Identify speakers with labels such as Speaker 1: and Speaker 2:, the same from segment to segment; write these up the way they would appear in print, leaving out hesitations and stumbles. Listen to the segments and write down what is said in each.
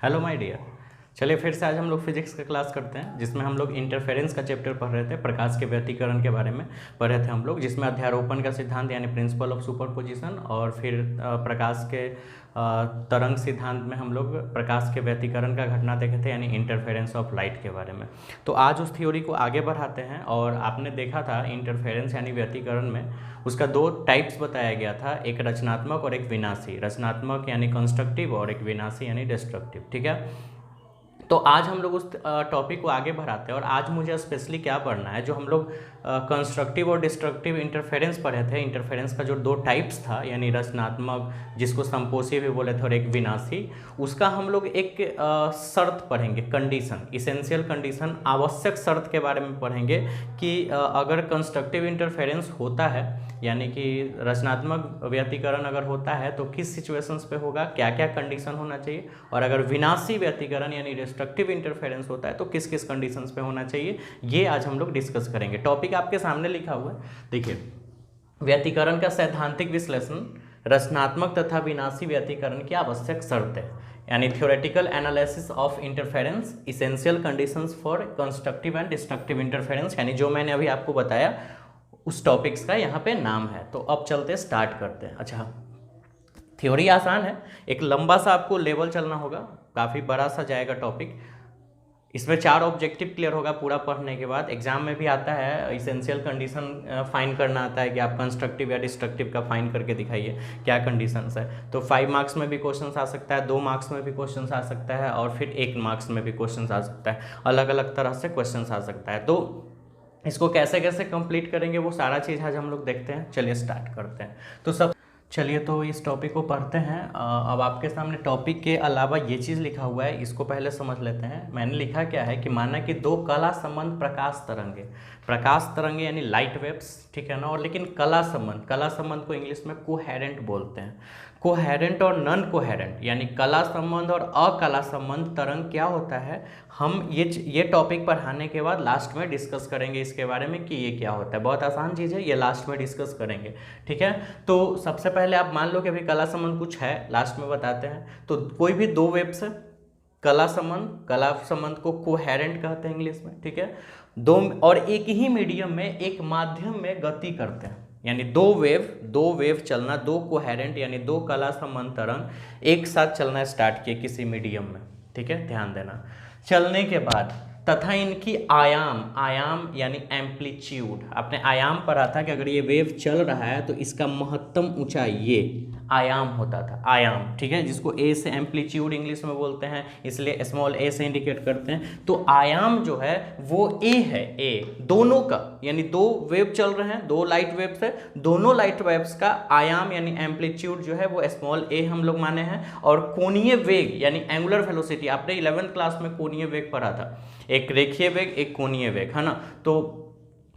Speaker 1: Hello my dear. चलिए फिर से आज हम लोग फिजिक्स का क्लास करते हैं, जिसमें हम लोग इंटरफेरेंस का चैप्टर पढ़ रहे थे। प्रकाश के व्यतिकरण के बारे में पढ़ रहे थे हम लोग, जिसमें अध्यारोपण का सिद्धांत यानी प्रिंसिपल ऑफ सुपरपोजिशन, और फिर प्रकाश के तरंग सिद्धांत में हम लोग प्रकाश के व्यतिकरण का घटना देखे थे, यानी इंटरफेरेंस ऑफ लाइट के बारे में। तो आज उस थ्योरी को आगे बढ़ाते हैं। और आपने देखा था इंटरफेरेंस यानी व्यतिकरण में उसका दो टाइप्स बताया गया था, एक रचनात्मक और एक विनाशी। रचनात्मक यानी कंस्ट्रक्टिव और एक विनाशी यानी डिस्ट्रक्टिव। ठीक है, तो आज हम लोग उस टॉपिक को आगे बढ़ाते हैं। और आज मुझे स्पेशली क्या पढ़ना है, जो हम लोग कंस्ट्रक्टिव और डिस्ट्रक्टिव इंटरफेरेंस पढ़े थे। इंटरफेरेंस का जो दो टाइप्स था, यानी रचनात्मक जिसको संपोषी भी बोले थे और एक विनाशी, उसका हम लोग एक शर्त पढ़ेंगे, कंडीशन, इसेंशियल कंडीशन, आवश्यक शर्त के बारे में पढ़ेंगे कि अगर कंस्ट्रक्टिव इंटरफेरेंस होता है, यानी कि रचनात्मक व्यतिकरण अगर होता है तो किस सिचुएशंस पे होगा, क्या क्या कंडीशन होना चाहिए, और अगर विनाशी व्यतिकरण यानी डिस्ट्रक्टिव इंटरफेरेंस होता है तो किस किस कंडीशंस पे होना चाहिए, ये आज हम लोग डिस्कस करेंगे। टॉपिक आपके सामने लिखा हुआ है, देखिए। व्यतिकरण का सैद्धांतिक विश्लेषण, रचनात्मक तथा विनाशी व्यतिकरण की आवश्यक शर्त है, यानी theoretical analysis of interference, essential conditions for constructive and destructive interference, यानी जो मैंने अभी आपको बताया उस टॉपिक्स का यहाँ पे नाम है। तो अब चलते स्टार्ट करते हैं। अच्छा, थ्योरी आसान है, एक लंबा सा आपको लेवल चलना होगा, काफ़ी बड़ा सा जाएगा टॉपिक। इसमें 4 ऑब्जेक्टिव क्लियर होगा पूरा पढ़ने के बाद। एग्जाम में भी आता है, इसेंशियल कंडीशन फाइंड करना आता है कि आप कंस्ट्रक्टिव या डिस्ट्रक्टिव का फाइंड करके दिखाइए क्या कंडीशंस है। तो 5 मार्क्स में भी क्वेश्चन आ सकता है, 2 मार्क्स में भी क्वेश्चन आ सकता है, और फिर 1 मार्क्स में भी क्वेश्चन आ सकता है। अलग अलग तरह से क्वेश्चन आ सकता है। तो इसको कैसे कैसे कंप्लीट करेंगे वो सारा चीज़ आज हम लोग देखते हैं। चलिए स्टार्ट करते हैं। चलिए तो इस टॉपिक को पढ़ते हैं। अब आपके सामने टॉपिक के अलावा ये चीज़ लिखा हुआ है, इसको पहले समझ लेते हैं। मैंने लिखा क्या है कि माना कि दो कला संबंध प्रकाश तरंगे यानी लाइट वेव्स, ठीक है ना, और लेकिन कला संबंध को इंग्लिश में कोहेरेंट बोलते हैं। कोहेरेंट और नॉन कोहेरेंट, यानी कला संबंध और अकला संबंध तरंग क्या होता है, हम ये टॉपिक पढ़ाने के बाद लास्ट में डिस्कस करेंगे इसके बारे में कि ये क्या होता है। बहुत आसान चीज़ है, ये लास्ट में डिस्कस करेंगे, ठीक है। तो सबसे पहले आप मान लो कि अभी कला संबंध कुछ है, लास्ट में बताते हैं। तो कोई भी दो वेव्स है, कला संबंध को कोहेरेंट कहते हैं इंग्लिश में, ठीक है। दो और एक ही मीडियम में एक माध्यम में गति करते हैं, यानी दो वेव चलना, दो कोहेरेंट यानी दो कला संबंध तरंग एक साथ चलना स्टार्ट किए किसी मीडियम में, ठीक है, ध्यान देना। चलने के बाद तथा इनकी आयाम यानी एम्पलीट्यूड, आपने आयाम पढ़ा था कि अगर ये वेव चल रहा है तो इसका महत्तम ऊंचाई ये आयाम होता था, आयाम, ठीक है, जिसको ए से एम्पलीट्यूड इंग्लिश में बोलते हैं, इसलिए स्मॉल ए से इंडिकेट करते हैं। तो आयाम जो है वो ए है, ए दोनों का, यानी दो वेव चल रहे हैं, दो लाइट वेव्स है, दोनों लाइट वेव्स का आयाम यानी एम्पलीट्यूड जो है वो स्मॉल ए हम लोग माने हैं। और कोणीय वेग यानी एंगुलर वेलोसिटी, आपने 11th क्लास में कोणीय वेग पढ़ा था, एक रेखीय वेग एक कोणीय वेग, है ना। तो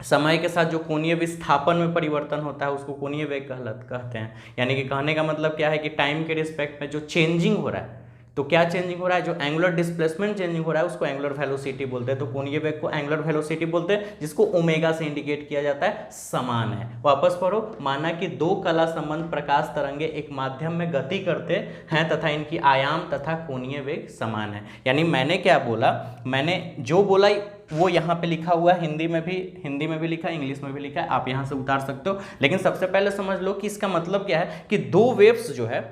Speaker 1: समय के साथ जो कोणीय विस्थापन में परिवर्तन होता है उसको कोणीय वेग कहते हैं। यानी कि कहने का मतलब क्या है कि टाइम के रिस्पेक्ट में जो चेंजिंग हो रहा है, तो क्या चेंजिंग हो रहा है, जो एंगुलर डिस्प्लेसमेंट चेंजिंग हो रहा है उसको एंगुलर वेलोसिटी बोलते हैं। तो कोणीय वेग को एंगुलर वेलोसिटी बोलते हैं, जिसको ओमेगा से इंडिकेट किया जाता है, समान है। वापस पढ़ो, माना कि दो कला संबंध प्रकाश तरंगे एक माध्यम में गति करते हैं तथा इनकी आयाम तथा कोणीय वेग समान है। यानी मैंने क्या बोला, मैंने जो बोला वो यहाँ पे लिखा हुआ है, हिंदी में भी लिखा है, इंग्लिश में भी लिखा है, आप यहाँ से उतार सकते हो। लेकिन सबसे पहले समझ लो कि इसका मतलब क्या है कि दो वेव्स जो है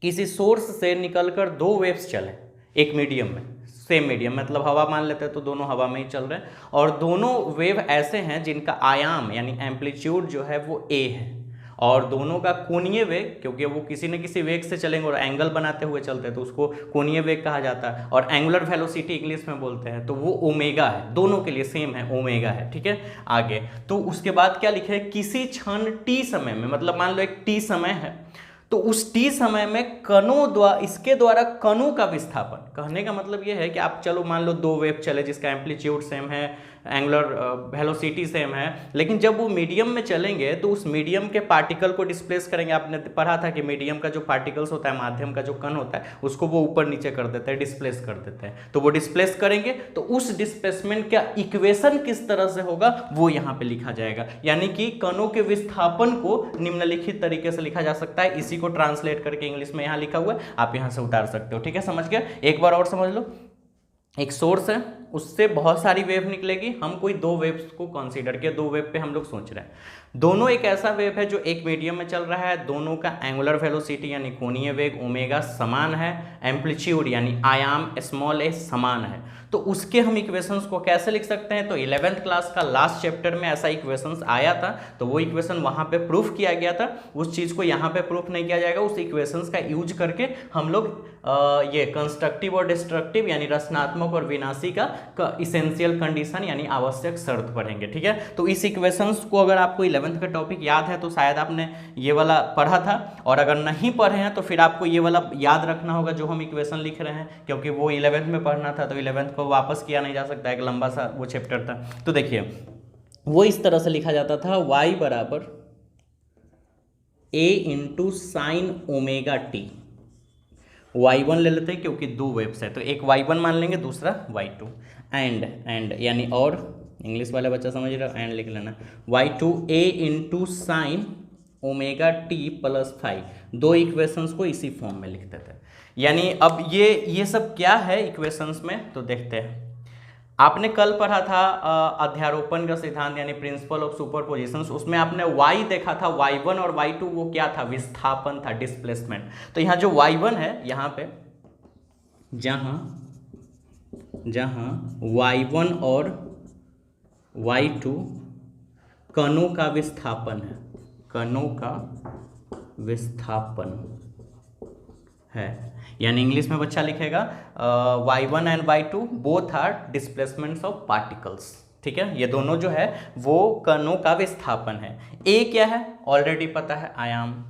Speaker 1: किसी सोर्स से निकलकर दो वेव्स चले एक मीडियम में, सेम मीडियम, मतलब हवा मान लेते हैं तो दोनों हवा में ही चल रहे हैं, और दोनों वेव ऐसे हैं जिनका आयाम यानी एम्पलीट्यूड जो है वो ए है, और दोनों का कोणीय वेग, क्योंकि वो किसी न किसी वेग से चलेंगे और एंगल बनाते हुए चलते हैं तो उसको कोणीय वेग कहा जाता है, और एंगुलर वेलोसिटी इंग्लिश में बोलते हैं, तो वो ओमेगा है, दोनों के लिए सेम है, ओमेगा है, ठीक है। आगे तो उसके बाद क्या लिखे है, किसी क्षण टी समय में, मतलब मान लो एक टी समय है, तो उस टी समय में इसके द्वारा कणों का विस्थापन, कहने का मतलब ये है कि आप चलो मान लो दो वेव चले जिसका एम्पलीट्यूड सेम है, एंगुलर वेलोसिटी सेम है, लेकिन जब वो मीडियम में चलेंगे तो उस मीडियम के पार्टिकल को डिस्प्लेस करेंगे। आपने पढ़ा था कि मीडियम का जो पार्टिकल्स होता है, माध्यम का जो कण होता है, उसको वो ऊपर नीचे कर देते हैं, डिस्प्लेस कर देते हैं। तो वो डिस्प्लेस करेंगे तो उस डिस्प्लेसमेंट का इक्वेशन किस तरह से होगा वो यहाँ पे लिखा जाएगा। यानी कि कणों के विस्थापन को निम्नलिखित तरीके से लिखा जा सकता है, इसी को ट्रांसलेट करके इंग्लिश में यहाँ लिखा हुआ है, आप यहाँ से उतार सकते हो। ठीक है, समझ गए? एक बार और समझ लो, एक सोर्स है, उससे बहुत सारी वेव निकलेगी, हम कोई दो वेव्स को कंसीडर किया, दो वेव पे हम लोग सोच रहे हैं। दोनों एक ऐसा वेव है जो एक मीडियम में चल रहा है, दोनों का एंगुलर वेलोसिटी यानी कोणीय वेग ओमेगा समान है, एम्पलीट्यूड यानी आयाम स्मॉल ए समान है। तो उसके हम इक्वेशंस को कैसे लिख सकते हैं? तो 11th क्लास का लास्ट चैप्टर में ऐसा इक्वेशंस आया था, तो वो इक्वेशन वहाँ पे प्रूफ किया गया था, उस चीज़ को यहाँ पे प्रूफ नहीं किया जाएगा। उस इक्वेशंस का यूज करके हम लोग ये कंस्ट्रक्टिव और डिस्ट्रक्टिव यानी रचनात्मक और विनाशी का इसेंशियल कंडीशन यानी आवश्यक शर्त पढ़ेंगे। ठीक है, तो इस इक्वेशंस को अगर आपको 11th का टॉपिक याद है तो शायद आपने ये वाला पढ़ा था, और अगर नहीं पढ़े हैं तो फिर आपको ये वाला याद रखना होगा जो हम इक्वेशन लिख रहे हैं, क्योंकि वो 11th में पढ़ना था, तो 11th को वापस किया नहीं जा सकता, एक लंबा सा वो चैप्टर था। तो देखिए वो इस तरह से लिखा जाता था, y बराबर a into sine omega T. y1 ले लेते हैं क्योंकि दो वेव्स है, तो एक y1 मान लेंगे, दूसरा y2। एंड यानी और, इंग्लिश वाले बच्चा समझ रहे हो, एंड लिख लेना, y2 a into sine omega T plus 5। दो इक्वेशंस को इसी फॉर्म में लिखते थे। यानी अब ये सब क्या है इक्वेशंस में, तो देखते हैं। आपने कल पढ़ा था अध्यारोपण का सिद्धांत यानी प्रिंसिपल ऑफ सुपरपोजिशंस, उसमें आपने y देखा था, y1 और y2 वो क्या था? विस्थापन था, डिस्प्लेसमेंट। तो यहाँ जो y1 है, यहाँ पे जहाँ y1 और y2 कणों का विस्थापन है, कणों का विस्थापन है, यानी इंग्लिश में बच्चा लिखेगा y1 and y2 both are displacements of particles. ठीक है, ये दोनों जो है वो कणों का विस्थापन है। a क्या है? ऑलरेडी पता है, आयाम।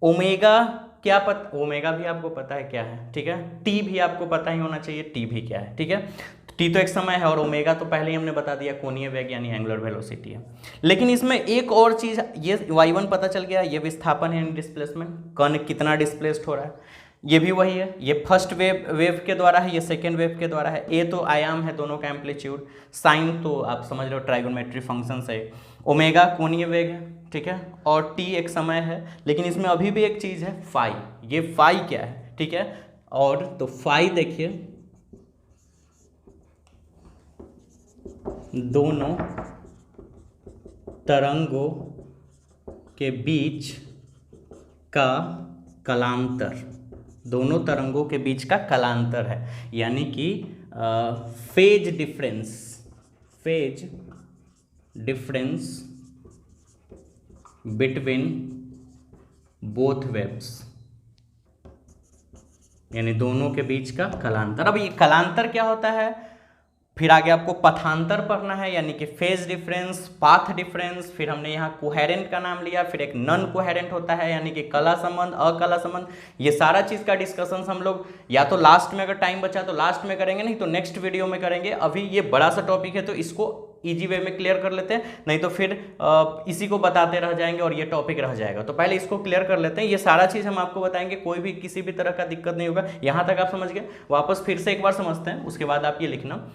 Speaker 1: ओमेगा क्या पता? ओमेगा भी आपको पता है क्या है। ठीक है, t भी आपको पता ही होना चाहिए, t भी क्या है। ठीक है, t तो एक समय है, और ओमेगा तो पहले ही हमने बता दिया, कोणीय वेग यानी एंगुलर वेलोसिटी है। लेकिन इसमें एक और चीज़, ये y1 पता चल गया, ये विस्थापन है, डिस्प्लेसमेंट, कण कितना डिस्प्लेस्ड हो रहा है, ये भी वही है। ये फर्स्ट वेव के द्वारा है, ये सेकेंड वेव के द्वारा है। ए तो आयाम है, दोनों का एम्पलीट्यूड, साइन तो आप समझ रहे हो ट्राइगोनोमेट्री फंक्शन है, ओमेगा कोणीय वेग है। ठीक है, और टी एक समय है, लेकिन इसमें अभी भी एक चीज़ है, फाई। ये फाई क्या है? ठीक है, और तो फाई देखिए, दोनों तरंगों के बीच का कलांतर, दोनों तरंगों के बीच का कलांतर है, यानी कि phase difference between both waves, यानी दोनों के बीच का कलांतर। अब ये कलांतर क्या होता है? फिर आगे आपको पथांतर पढ़ना है, यानी कि फेज डिफरेंस, पाथ डिफरेंस, फिर हमने यहाँ कोहेरेंट का नाम लिया, फिर एक नॉन कोहेरेंट होता है यानी कि कला संबंध, अकला संबंध। ये सारा चीज़ का डिस्कशन हम लोग या तो लास्ट में, अगर टाइम बचा तो लास्ट में करेंगे, नहीं तो नेक्स्ट वीडियो में करेंगे। अभी ये बड़ा सा टॉपिक है तो इसको इजी वे में क्लियर कर लेते हैं, नहीं तो फिर इसी को बताते रह जाएंगे और ये टॉपिक रह जाएगा। तो पहले इसको क्लियर कर लेते हैं, ये सारा चीज़ हम आपको बताएंगे, कोई भी किसी भी तरह का दिक्कत नहीं होगा। यहाँ तक आप समझ गए? वापस फिर से एक बार समझते हैं, उसके बाद आप ये लिखना।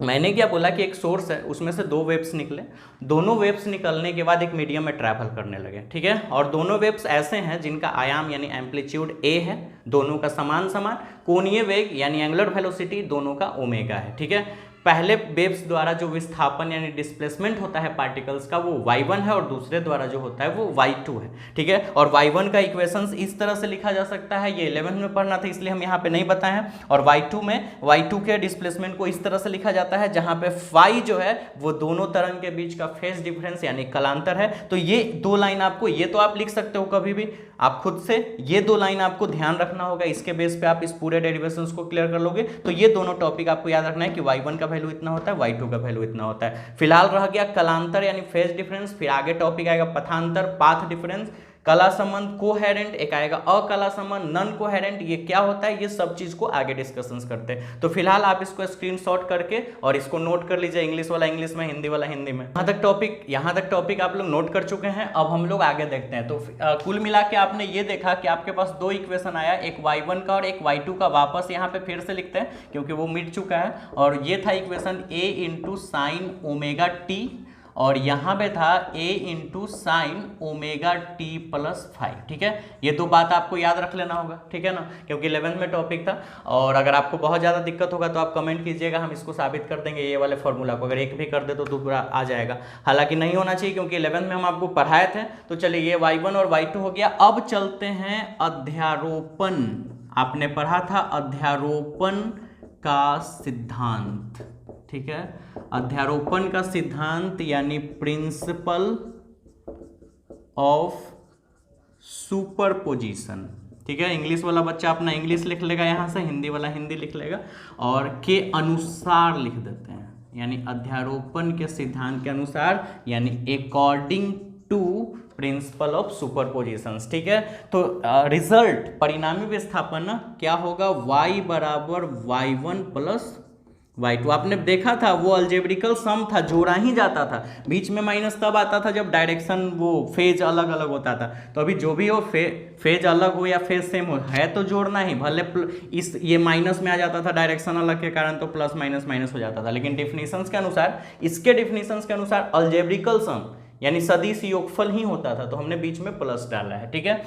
Speaker 1: मैंने क्या बोला कि एक सोर्स है, उसमें से दो वेव्स निकले, दोनों वेव्स निकलने के बाद एक मीडियम में ट्रैवल करने लगे। ठीक है, और दोनों वेव्स ऐसे हैं जिनका आयाम यानी एम्पलीट्यूड a है, दोनों का समान कोणीय वेग यानी एंगुलर वेलोसिटी दोनों का ओमेगा है। ठीक है, पहले वेव्स द्वारा जो विस्थापन यानी डिस्प्लेसमेंट होता है पार्टिकल्स का वो y1 है, और दूसरे द्वारा जो होता है वो y2 है। ठीक है, और y1 का इक्वेशंस इस तरह से लिखा जा सकता है, ये 11th में पढ़ना था इसलिए हम यहाँ पे नहीं बताए हैं। और y2 के डिस्प्लेसमेंट को इस तरह से लिखा जाता है जहाँ पे फाई जो है वो दोनों तरंग के बीच का फेज डिफरेंस यानी कलांतर है। तो ये दो लाइन आपको, ये तो आप लिख सकते हो कभी भी आप खुद से, ये दो लाइन आपको ध्यान रखना होगा, इसके बेस पे आप इस पूरे डेरिवेशंस को क्लियर कर लोगे। तो ये दोनों टॉपिक आपको याद रखना है कि y1 का वैल्यू इतना होता है, y2 का वैल्यू इतना होता है। फिलहाल रह गया कलांतर यानी फेज डिफरेंस, फिर आगे टॉपिक आएगा पथांतर, पाथ डिफरेंस, कला संबंध, कोहेरेंट, एक आएगा अकला संबंध, नॉन कोहेरेंट, ये क्या होता है, ये सब चीज को आगे डिस्कशंस करते हैं। तो फिलहाल आप इसको स्क्रीनशॉट करके और इसको नोट कर लीजिए, इंग्लिश वाला इंग्लिश में, हिंदी वाला हिंदी में। यहाँ तक टॉपिक आप लोग नोट कर चुके हैं। अब हम लोग आगे देखते हैं। तो कुल मिला के आपने ये देखा कि आपके पास दो इक्वेशन आया, एक y1 का और एक y2 का। वापस यहाँ पे फिर से लिखते हैं क्योंकि वो मिट चुका है, और ये था equation a into sine omega T, और यहाँ पे था a into sine omega T plus 5, ठीक है। ये दो बात आपको याद रख लेना होगा, ठीक है ना, क्योंकि 11th में टॉपिक था। और अगर आपको बहुत ज़्यादा दिक्कत होगा तो आप कमेंट कीजिएगा, हम इसको साबित कर देंगे ये वाले फॉर्मूला को। अगर एक भी कर दे तो दूसरा आ जाएगा, हालांकि नहीं होना चाहिए क्योंकि 11th में हम आपको पढ़ाए थे। तो चलिए ये y1 और y2 हो गया। अब चलते हैं अध्यारोपण। आपने पढ़ा था अध्यारोपण का सिद्धांत, ठीक है। अध्यारोपण का सिद्धांत यानी प्रिंसिपल ऑफ सुपरपोजिशन, ठीक है। इंग्लिश वाला बच्चा अपना इंग्लिश लिख लेगा यहाँ से, हिंदी वाला हिंदी लिख लेगा, और के अनुसार लिख देते हैं, यानी अध्यारोपण के सिद्धांत के अनुसार, यानी अकॉर्डिंग टू प्रिंसिपल ऑफ सुपरपोजिशंस, ठीक है। तो रिजल्ट परिणामी विस्थापन क्या होगा, y बराबर y1 प्लस y2। आपने देखा था वो अलजेब्रिकल सम था, जोड़ा ही जाता था, बीच में माइनस तब आता था जब डायरेक्शन वो फेज अलग अलग होता था। तो अभी जो भी हो फेज अलग हो या फेज सेम हो, है तो जोड़ना ही, भले इस ये माइनस में आ जाता था डायरेक्शन अलग के कारण, तो प्लस माइनस माइनस हो जाता था। लेकिन डिफिनीशंस के अनुसार, इसके डिफिनीशंस के अनुसार अलजेब्रिकल सम यानी सदिश योगफल ही होता था, तो हमने बीच में प्लस डाला है, ठीक है।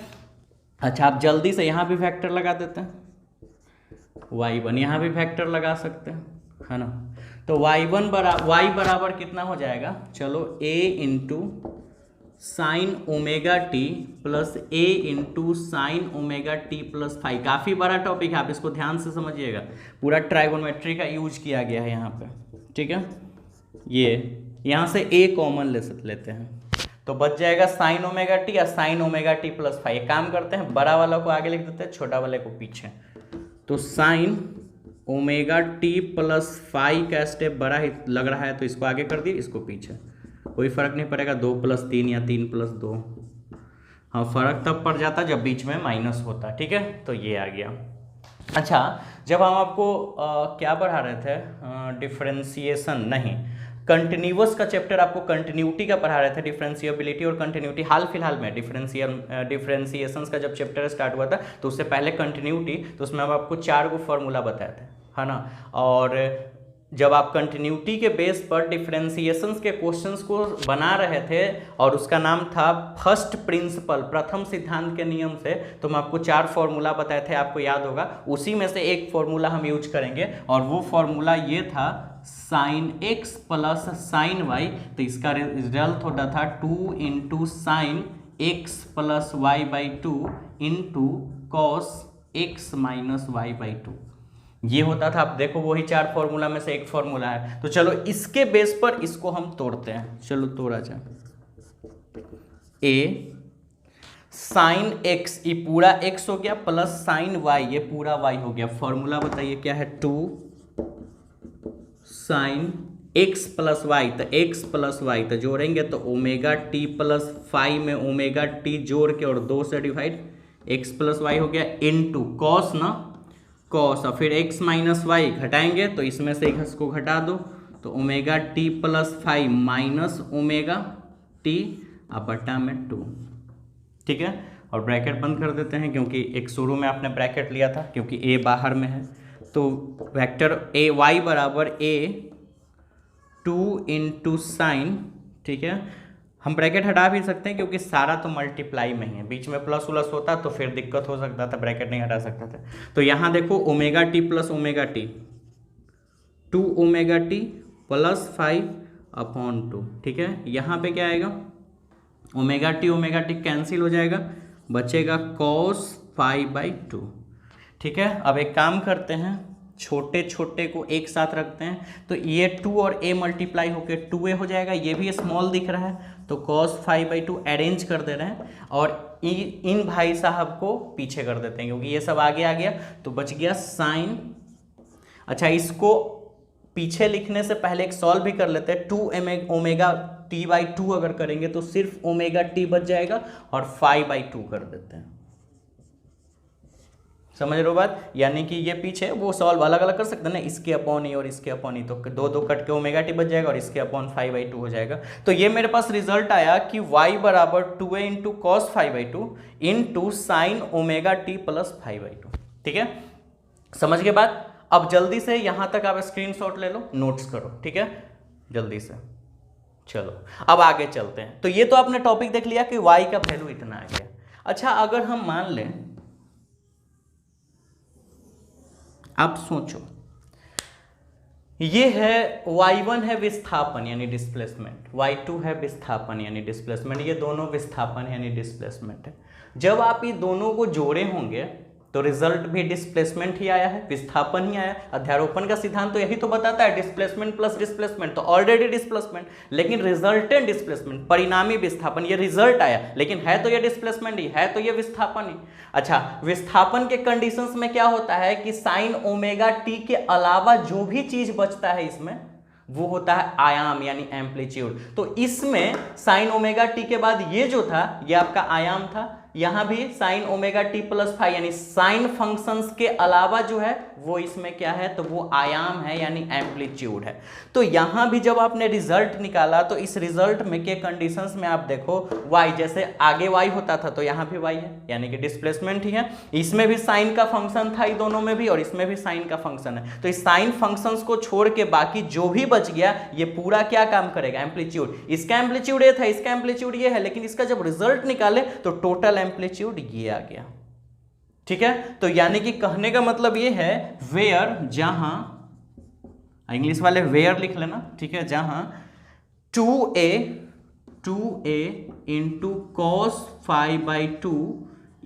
Speaker 1: अच्छा, आप जल्दी से यहाँ भी फैक्टर लगा देते हैं, y1 यहाँ भी फैक्टर लगा सकते हैं, है ना। तो y1 बराबर कितना हो जाएगा, चलो a into sine omega T plus a into sine omega T plus 5। काफ़ी बड़ा टॉपिक है, आप इसको ध्यान से समझिएगा, पूरा ट्राइगोनोमेट्री का यूज किया गया है यहाँ पे, ठीक है। ये यहाँ से a कॉमन लेते हैं, तो बच जाएगा साइन ओमेगा टी या साइन ओमेगा टी प्लस 5। एक काम करते हैं, बड़ा वाला को आगे लिख देते हैं, छोटा वाले को पीछे। तो साइन ओमेगा टी प्लस 5 का स्टेप बड़ा ही लग रहा है, तो इसको आगे कर दिए, इसको पीछे, कोई फर्क नहीं पड़ेगा, 2 + 3 या 3 + 2। हाँ, फर्क तब पड़ जाता जब बीच में माइनस होता, ठीक है। तो ये आ गया। अच्छा, जब हम आपको क्या पढ़ा रहे थे, डिफरेंशिएशन नहीं, कंटिन्यूअस का चैप्टर आपको कंटिन्यूटी का पढ़ा रहे थे, डिफरेंशिएबिलिटी और कंटिन्यूटी। हाल फिलहाल में डिफरेंशिएशंस का जब चैप्टर स्टार्ट हुआ था, तो उससे पहले कंटिन्यूटी, तो उसमें हम आपको 4 गो फॉर्मूला बताए थे, है ना। और जब आप कंटिन्यूटी के बेस पर डिफरेंशिएशंस के क्वेश्चंस को बना रहे थे और उसका नाम था फर्स्ट प्रिंसिपल, प्रथम सिद्धांत के नियम से, तो हम आपको 4 फॉर्मूला बताए थे, आपको याद होगा। उसी में से एक फॉर्मूला हम यूज करेंगे, और वो फॉर्मूला ये था sine x plus sine y। तो इसका रिजल्ट होता था 2 into sine x plus y by 2 into cos x minus y by 2। ये होता था। अब देखो वही 4 फॉर्मूला में से एक फॉर्मूला है, तो चलो इसके बेस पर इसको हम तोड़ते हैं। चलो तोड़ा जाए, a साइन x, ये पूरा x हो गया, प्लस साइन y, ये पूरा y हो गया। फॉर्मूला बताइए क्या है, 2 साइन x प्लस वाई, तो x प्लस वाई तो जोड़ेंगे तो ओमेगा टी प्लस 5 में ओमेगा टी जोड़ के और 2 से डिवाइड, x प्लस वाई हो गया, इनटू कॉस ना, कॉस, और फिर x माइनस वाई घटाएंगे तो इसमें से इसको घटा दो, तो omega T plus 5 minus omega T अब बटा में 2, ठीक है। और ब्रैकेट बंद कर देते हैं, क्योंकि एक शुरू में आपने ब्रैकेट लिया था, क्योंकि a बाहर में है। तो वेक्टर a y बराबर a 2 इंटू साइन, ठीक है। हम ब्रैकेट हटा भी सकते हैं, क्योंकि सारा तो मल्टीप्लाई में ही है, बीच में प्लस उलस होता तो फिर दिक्कत हो सकता था, ब्रैकेट नहीं हटा सकता था। तो यहाँ देखो omega T plus omega T, 2 omega T plus 5/2, ठीक है। यहाँ पे क्या आएगा, ओमेगा टी कैंसिल हो जाएगा, बचेगा cos 5/2, ठीक है। अब एक काम करते हैं, छोटे छोटे को एक साथ रखते हैं, तो ये 2 और a मल्टीप्लाई होकर 2a हो जाएगा, ये भी स्मॉल दिख रहा है, तो cos 5/2 अरेंज कर दे रहे हैं, और इन भाई साहब को पीछे कर देते हैं, क्योंकि ये सब आगे आ गया, तो बच गया साइन। अच्छा, इसको पीछे लिखने से पहले एक सॉल्व भी कर लेते हैं। 2 ओमेगा t/2 अगर करेंगे तो सिर्फ ओमेगा t बच जाएगा, और 5/2 कर देते हैं। समझ रहे हो बात, यानी कि ये पीछे वो सॉल्व अलग अलग कर सकते हैं ना, इसके अपॉन ई और इसके अपॉन ई, तो 2 कट के ओमेगा टी बच जाएगा और इसके अपॉन 5/2 हो जाएगा। तो ये मेरे पास रिजल्ट आया कि y बराबर 2a into cos 5/2 into sine omega T plus 5/2, ठीक है। समझ के बाद अब जल्दी से यहाँ तक आप स्क्रीनशॉट ले लो, नोट्स करो, ठीक है, जल्दी से चलो अब आगे चलते हैं। तो ये तो आपने टॉपिक देख लिया कि y का वैल्यू इतना आ गया। अच्छा अगर हम मान लें, अब सोचो ये है y1 है विस्थापन यानी डिस्प्लेसमेंट, y2 है विस्थापन यानी डिस्प्लेसमेंट, ये दोनों विस्थापन यानी डिस्प्लेसमेंट है। जब आप ये दोनों को जोड़े होंगे तो रिजल्ट भी डिस्प्लेसमेंट ही आया है, विस्थापन ही आया। अध्यारोपण का सिद्धांत तो यही तो बताता है, डिस्प्लेसमेंट प्लस डिस्प्लेसमेंट, तो ऑलरेडी डिस्प्लेसमेंट, लेकिन रिजल्टेंट डिस्प्लेसमेंट, परिणामी विस्थापन, ये रिजल्ट आया लेकिन है तो ये डिस्प्लेसमेंट ही है, तो ये विस्थापन ही। अच्छा विस्थापन के कंडीशंस में क्या होता है कि साइन ओमेगा टी के अलावा जो भी चीज बचता है इसमें वो होता है आयाम यानी एम्पलीट्यूड। तो इसमें साइन ओमेगा टी के बाद ये जो था ये आपका आयाम था, यहां भी sine omega T plus five यानी साइन फंक्शंस के अलावा जो है वो इसमें क्या है, तो वो आयाम है यानी एम्पलीट्यूड है। तो यहां भी जब आपने रिजल्ट निकाला तो इस रिजल्ट में के कंडीशंस में आप देखो y, जैसे आगे y होता था तो यहां भी y है यानी कि डिस्प्लेसमेंट ही है। इसमें भी साइन का फंक्शन था, दोनों में भी, और इसमें भी साइन का फंक्शन है। तो इस साइन फंक्शंस को छोड़ के बाकी जो भी बच गया ये पूरा क्या काम करेगा, एम्पलीट्यूड। इसका एम्पलीट्यूड ये था, इसका एम्पलीट्यूड ये है, लेकिन इसका जब रिजल्ट निकाले तो टोटल एम्पलीट्यूड ये आ गया। ठीक है, तो यानी कि कहने का मतलब ये है वेयर, जहां इंग्लिश वाले वेयर लिख लेना, ठीक है, जहां 2a into cos 5/2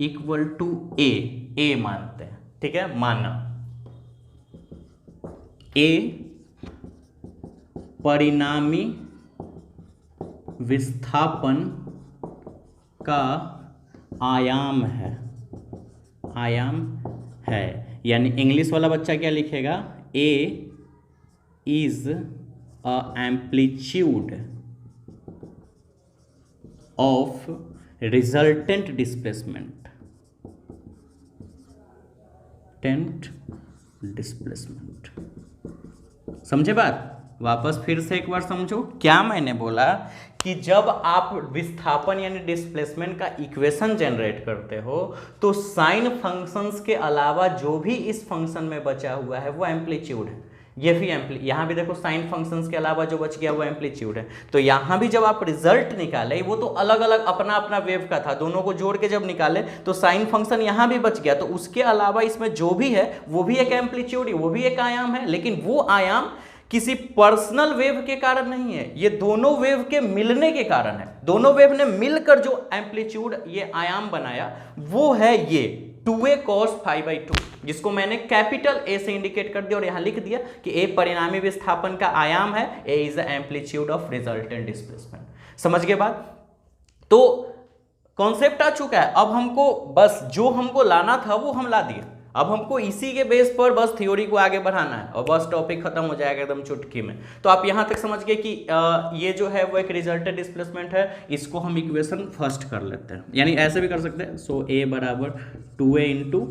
Speaker 1: equal to A मानते हैं। ठीक है, माना ए परिणामी विस्थापन का आयाम है, यानी इंग्लिश वाला बच्चा क्या लिखेगा, A is a amplitude of resultant displacement. समझे बात? वापस फिर से एक बार समझो क्या मैंने बोला कि जब आप विस्थापन यानी डिस्प्लेसमेंट का इक्वेशन जनरेट करते हो तो साइन फंक्शंस के अलावा जो भी इस फंक्शन में बचा हुआ है वो एम्पलीट्यूड है। ये भी यहाँ भी देखो साइन फंक्शंस के अलावा जो बच गया वो एम्पलीट्यूड है। तो यहाँ भी जब आप रिजल्ट निकाले वो तो अलग अलग अपना अपना वेव का था, दोनों को जोड़ के जब निकाले तो साइन फंक्शन यहाँ भी बच गया, तो उसके अलावा इसमें जो भी है वो भी एक एम्पलीट्यूड, वो भी एक आयाम है, लेकिन वो आयाम किसी पर्सनल वेव के कारण नहीं है, ये दोनों वेव के मिलने के कारण है। दोनों वेव ने मिलकर जो एम्पलीट्यूड ये आयाम बनाया वो है ये 2a cos 5/2, जिसको मैंने कैपिटल A से इंडिकेट कर दिया और यहां लिख दिया कि A परिणामी विस्थापन का आयाम है, A is the amplitude of resultant displacement. समझ गए बात? तो कॉन्सेप्ट आ चुका है, अब हमको बस जो हमको लाना था वो हम ला दिए, अब हमको इसी के बेस पर बस थ्योरी को आगे बढ़ाना है और बस टॉपिक खत्म हो जाएगा एकदम चुटकी में। तो आप यहां तक समझ गए कि ये जो है वो एक रिजल्टेंट डिस्प्लेसमेंट है, इसको हम इक्वेशन फर्स्ट कर लेते हैं, यानी ऐसे भी कर सकते हैं। सो a बराबर 2a इंटू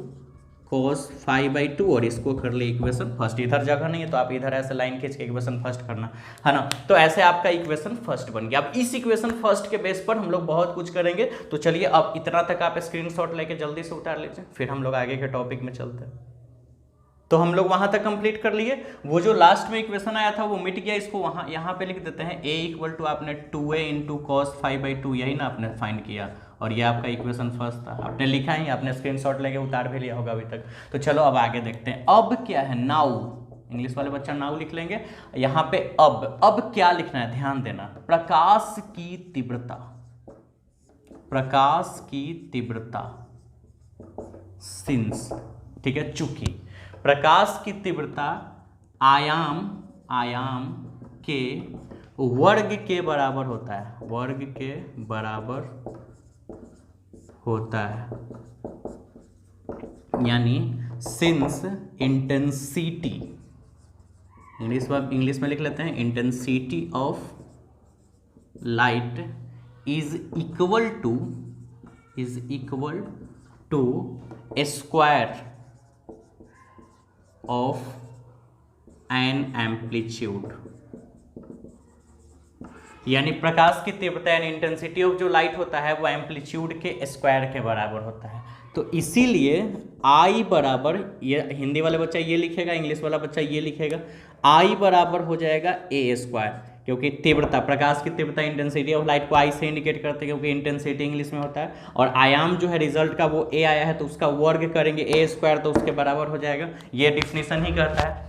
Speaker 1: cos 5/2 और इसको कर ले इक्वेशन फर्स्ट। इधर जगह नहीं है तो आप इधर ऐसे लाइन खींच के इक्वेशन फर्स्ट करना है ना। तो ऐसे आपका इक्वेशन फर्स्ट बन गया। अब इस इक्वेशन फर्स्ट के बेस पर हम लोग बहुत कुछ करेंगे, तो चलिए अब इतना तक आप स्क्रीनशॉट लेके जल्दी से उतार लीजिए, फिर हम लोग आगे के टॉपिक में चलते हैं। तो हम लोग वहां तक कंप्लीट कर लिए, वो जो लास्ट में इक्वेशन आया था वो मिट गया, इसको वहां यहाँ पे लिख देते हैं। a इक्वल टू आपने 2a इंटू कॉस 5/2 यही ना आपने फाइंड किया, और ये आपका इक्वेशन फर्स्ट था, आपने लिखा ही, आपने स्क्रीनशॉट लेके उतार भी लिया होगा अभी तक। तो चलो अब आगे देखते हैं। अब क्या है, नाउ, इंग्लिश वाले बच्चा नाउ लिख लेंगे। यहाँ पे अब क्या लिखना है, ध्यान देना। प्रकाश की तीव्रता सिंस, ठीक है, चूंकि प्रकाश की तीव्रता आयाम के वर्ग के बराबर होता है, वर्ग के बराबर होता है, यानी सिंस इंटेंसिटी, इंग्लिश में लिख लेते हैं, intensity of light is equal to square of an amplitude, यानी प्रकाश की तीव्रता यानी इंटेंसिटी ऑफ जो लाइट होता है वो एम्पलीट्यूड के स्क्वायर के बराबर होता है। तो इसीलिए I बराबर, ये हिंदी वाले बच्चा ये लिखेगा, इंग्लिश वाला बच्चा ये लिखेगा, I बराबर हो जाएगा a स्क्वायर, क्योंकि तीव्रता, प्रकाश की तीव्रता इंटेंसिटी ऑफ लाइट को आई से इंडिकेट करते हैं, क्योंकि इंटेंसिटी इंग्लिश में होता है। और आयाम जो है रिजल्ट का वो ए आया है तो उसका वर्ग करेंगे ए स्क्वायर, तो उसके बराबर हो जाएगा, ये डिफिनीशन ही कहता है।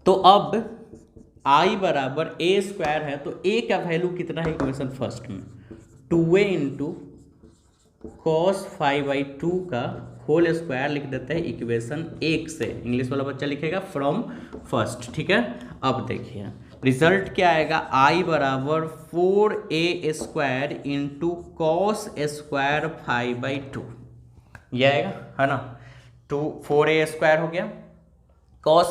Speaker 1: तो अब आई बराबर ए स्क्वायर है, तो ए का वैल्यू कितना है इक्वेशन फर्स्ट में, 2a इंटू cos 5/2 का होल स्क्वायर लिख देते हैं इक्वेशन 1 से, इंग्लिश वाला बच्चा लिखेगा फ्रॉम फर्स्ट, ठीक है। अब देखिए रिजल्ट क्या आएगा, i बराबर 4a square into cos square 5/2, ये आएगा, है ना। 4a स्क्वायर हो गया, कॉस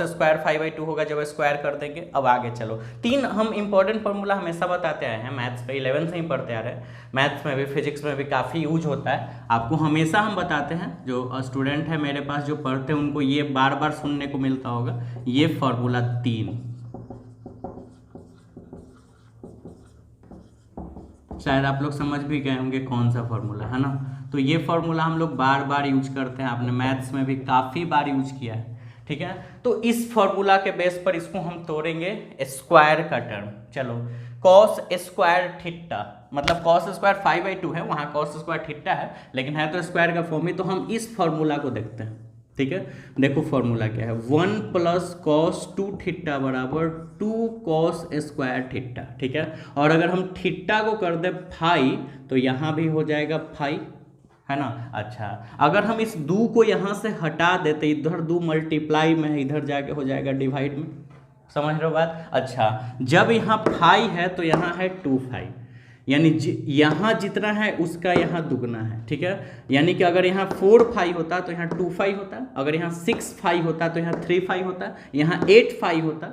Speaker 1: स्क्वायर 5/2 होगा जब स्क्वायर कर देंगे। अब आगे चलो, 3 हम इंपॉर्टेंट फार्मूला हमेशा बताते आए हैं मैथ्स पे, 11 से ही पढ़ते आ रहे हैं, मैथ्स में भी फिजिक्स में भी काफ़ी यूज होता है, आपको हमेशा हम बताते हैं। जो स्टूडेंट है मेरे पास जो पढ़ते हैं उनको ये बार बार सुनने को मिलता होगा, ये फार्मूला 3 शायद आप लोग समझ भी गए होंगे कौन सा फार्मूला, है ना। तो ये फार्मूला हम लोग बार बार यूज करते हैं, आपने मैथ्स में भी काफ़ी बार यूज किया है, ठीक है। तो इस फॉर्मूला के बेस पर इसको हम तोड़ेंगे स्क्वायर का टर्म। चलो, कॉस स्क्वायर थीटा, मतलब कॉस स्क्वायर 5/2 है, वहाँ कॉस स्क्वायर थीटा है, लेकिन है तो स्क्वायर का फॉर्म ही। तो हम इस फॉर्मूला को देखते हैं, ठीक है। देखो फॉर्मूला क्या है, 1 + cos 2 थीटा बराबर 2 cos स्क्वायर थीटा, ठीक है। और अगर हम थीटा को कर दे फाई, तो यहाँ भी हो जाएगा फाई, है ना। अच्छा, अगर हम इस 2 को यहाँ से हटा देते, इधर 2 मल्टीप्लाई में है, इधर जाके हो जाएगा डिवाइड में, समझ रहे हो बात। अच्छा, जब यहाँ फाई है तो यहाँ है 2 फाई, यानी यहाँ जितना है उसका यहाँ दुगना है, ठीक है। यानी कि अगर यहाँ 4 फाई होता तो यहाँ 2 फाई होता, अगर यहाँ 6 फाई होता तो यहाँ 3 फाई होता, यहाँ 8 फाई होता,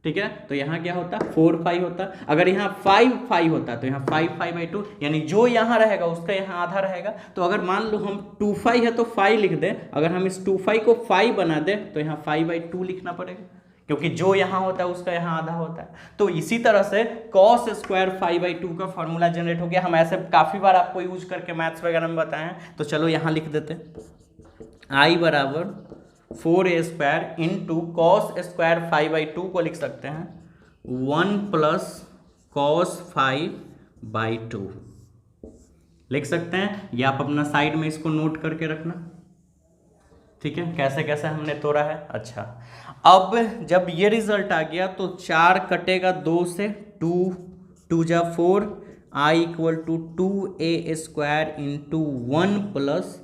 Speaker 1: ठीक है। तो यहाँ क्या होता, 4 फाई होता। अगर यहाँ 5 फाई होता तो यहाँ 5 5/2, यानी जो यहाँ रहेगा उसका यहाँ आधा रहेगा। तो अगर मान लो हम 2 फाई है तो 5 लिख दें, अगर हम इस 2 फाई को 5 बना दें तो यहाँ 5/2 लिखना पड़ेगा, क्योंकि जो यहाँ होता है उसका यहाँ आधा होता है। तो इसी तरह से cos स्क्वायर 5/2 का फॉर्मूला जनरेट हो गया। हम ऐसे काफ़ी बार आपको यूज करके मैथ्स वगैरह में बताए हैं। तो चलो यहाँ लिख देते हैं, i बराबर 4a square into cos square 5/2 को लिख सकते हैं 1 + cos 5/2 लिख सकते हैं। या आप अपना साइड में इसको नोट करके रखना, ठीक है, कैसे कैसे हमने तोड़ा है। अच्छा, अब जब ये रिजल्ट आ गया तो 4 कटेगा 2 से, 2 जा 4, i = 2a square into 1 +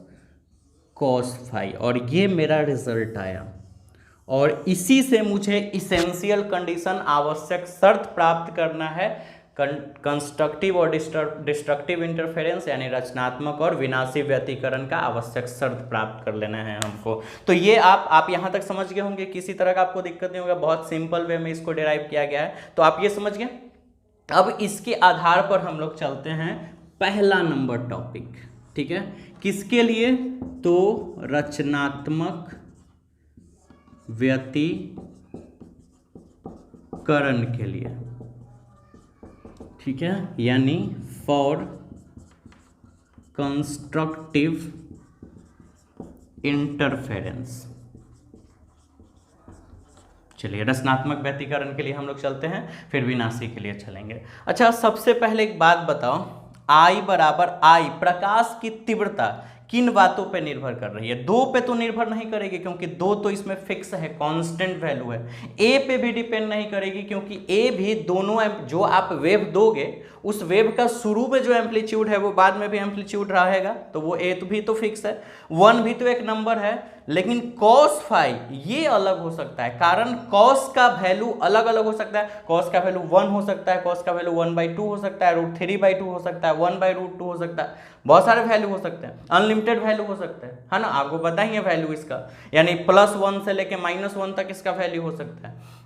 Speaker 1: cos 5, और ये मेरा रिजल्ट आया। और इसी से मुझे इसेंशियल कंडीशन, आवश्यक शर्त प्राप्त करना है कंस्ट्रक्टिव और डिस्ट्रक्टिव इंटरफेरेंस, यानी रचनात्मक और विनाशी व्यतिकरण का आवश्यक शर्त प्राप्त कर लेना है हमको। तो ये आप यहाँ तक समझ गए होंगे, किसी तरह का आपको दिक्कत नहीं होगा, बहुत सिंपल वे में इसको डिराइव किया गया है। तो आप ये समझ गए। अब इसके आधार पर हम लोग चलते हैं पहला नंबर टॉपिक, ठीक है, किसके लिए, तो रचनात्मक व्यतिकरण के लिए, ठीक है, यानी फॉर कंस्ट्रक्टिव इंटरफेरेंस। चलिए, रचनात्मक व्यतिकरण के लिए हम लोग चलते हैं, फिर विनाशी के लिए चलेंगे। अच्छा, सबसे पहले एक बात बताओ, I बराबर I, प्रकाश की तीव्रता किन बातों पे निर्भर कर रही है? 2 पे तो निर्भर नहीं करेगी, क्योंकि 2 तो इसमें फिक्स है, कांस्टेंट वैल्यू है। A पे भी डिपेंड नहीं करेगी, क्योंकि A भी दोनों जो आप वेव दोगे उस वेव का शुरू में जो एम्पलीट्यूड है वो बाद में भी एम्पलीट्यूड रहेगा, तो वो A भी तो फिक्स है। 1 भी तो एक नंबर है, लेकिन cos 5 ये अलग हो सकता है, कारण cos का वैल्यू अलग अलग हो सकता है। cos का वैल्यू 1 हो सकता है, cos का वैल्यू 1/2 हो सकता है, √3/2 हो सकता है, 1/√2 हो सकता है, बहुत सारे वैल्यू हो सकते हैं, अनलिमिटेड वैल्यू हो सकते हैं, है ना। आपको बताइए वैल्यू इसका, यानी +1 से लेके -1 तक इसका वैल्यू हो सकता है।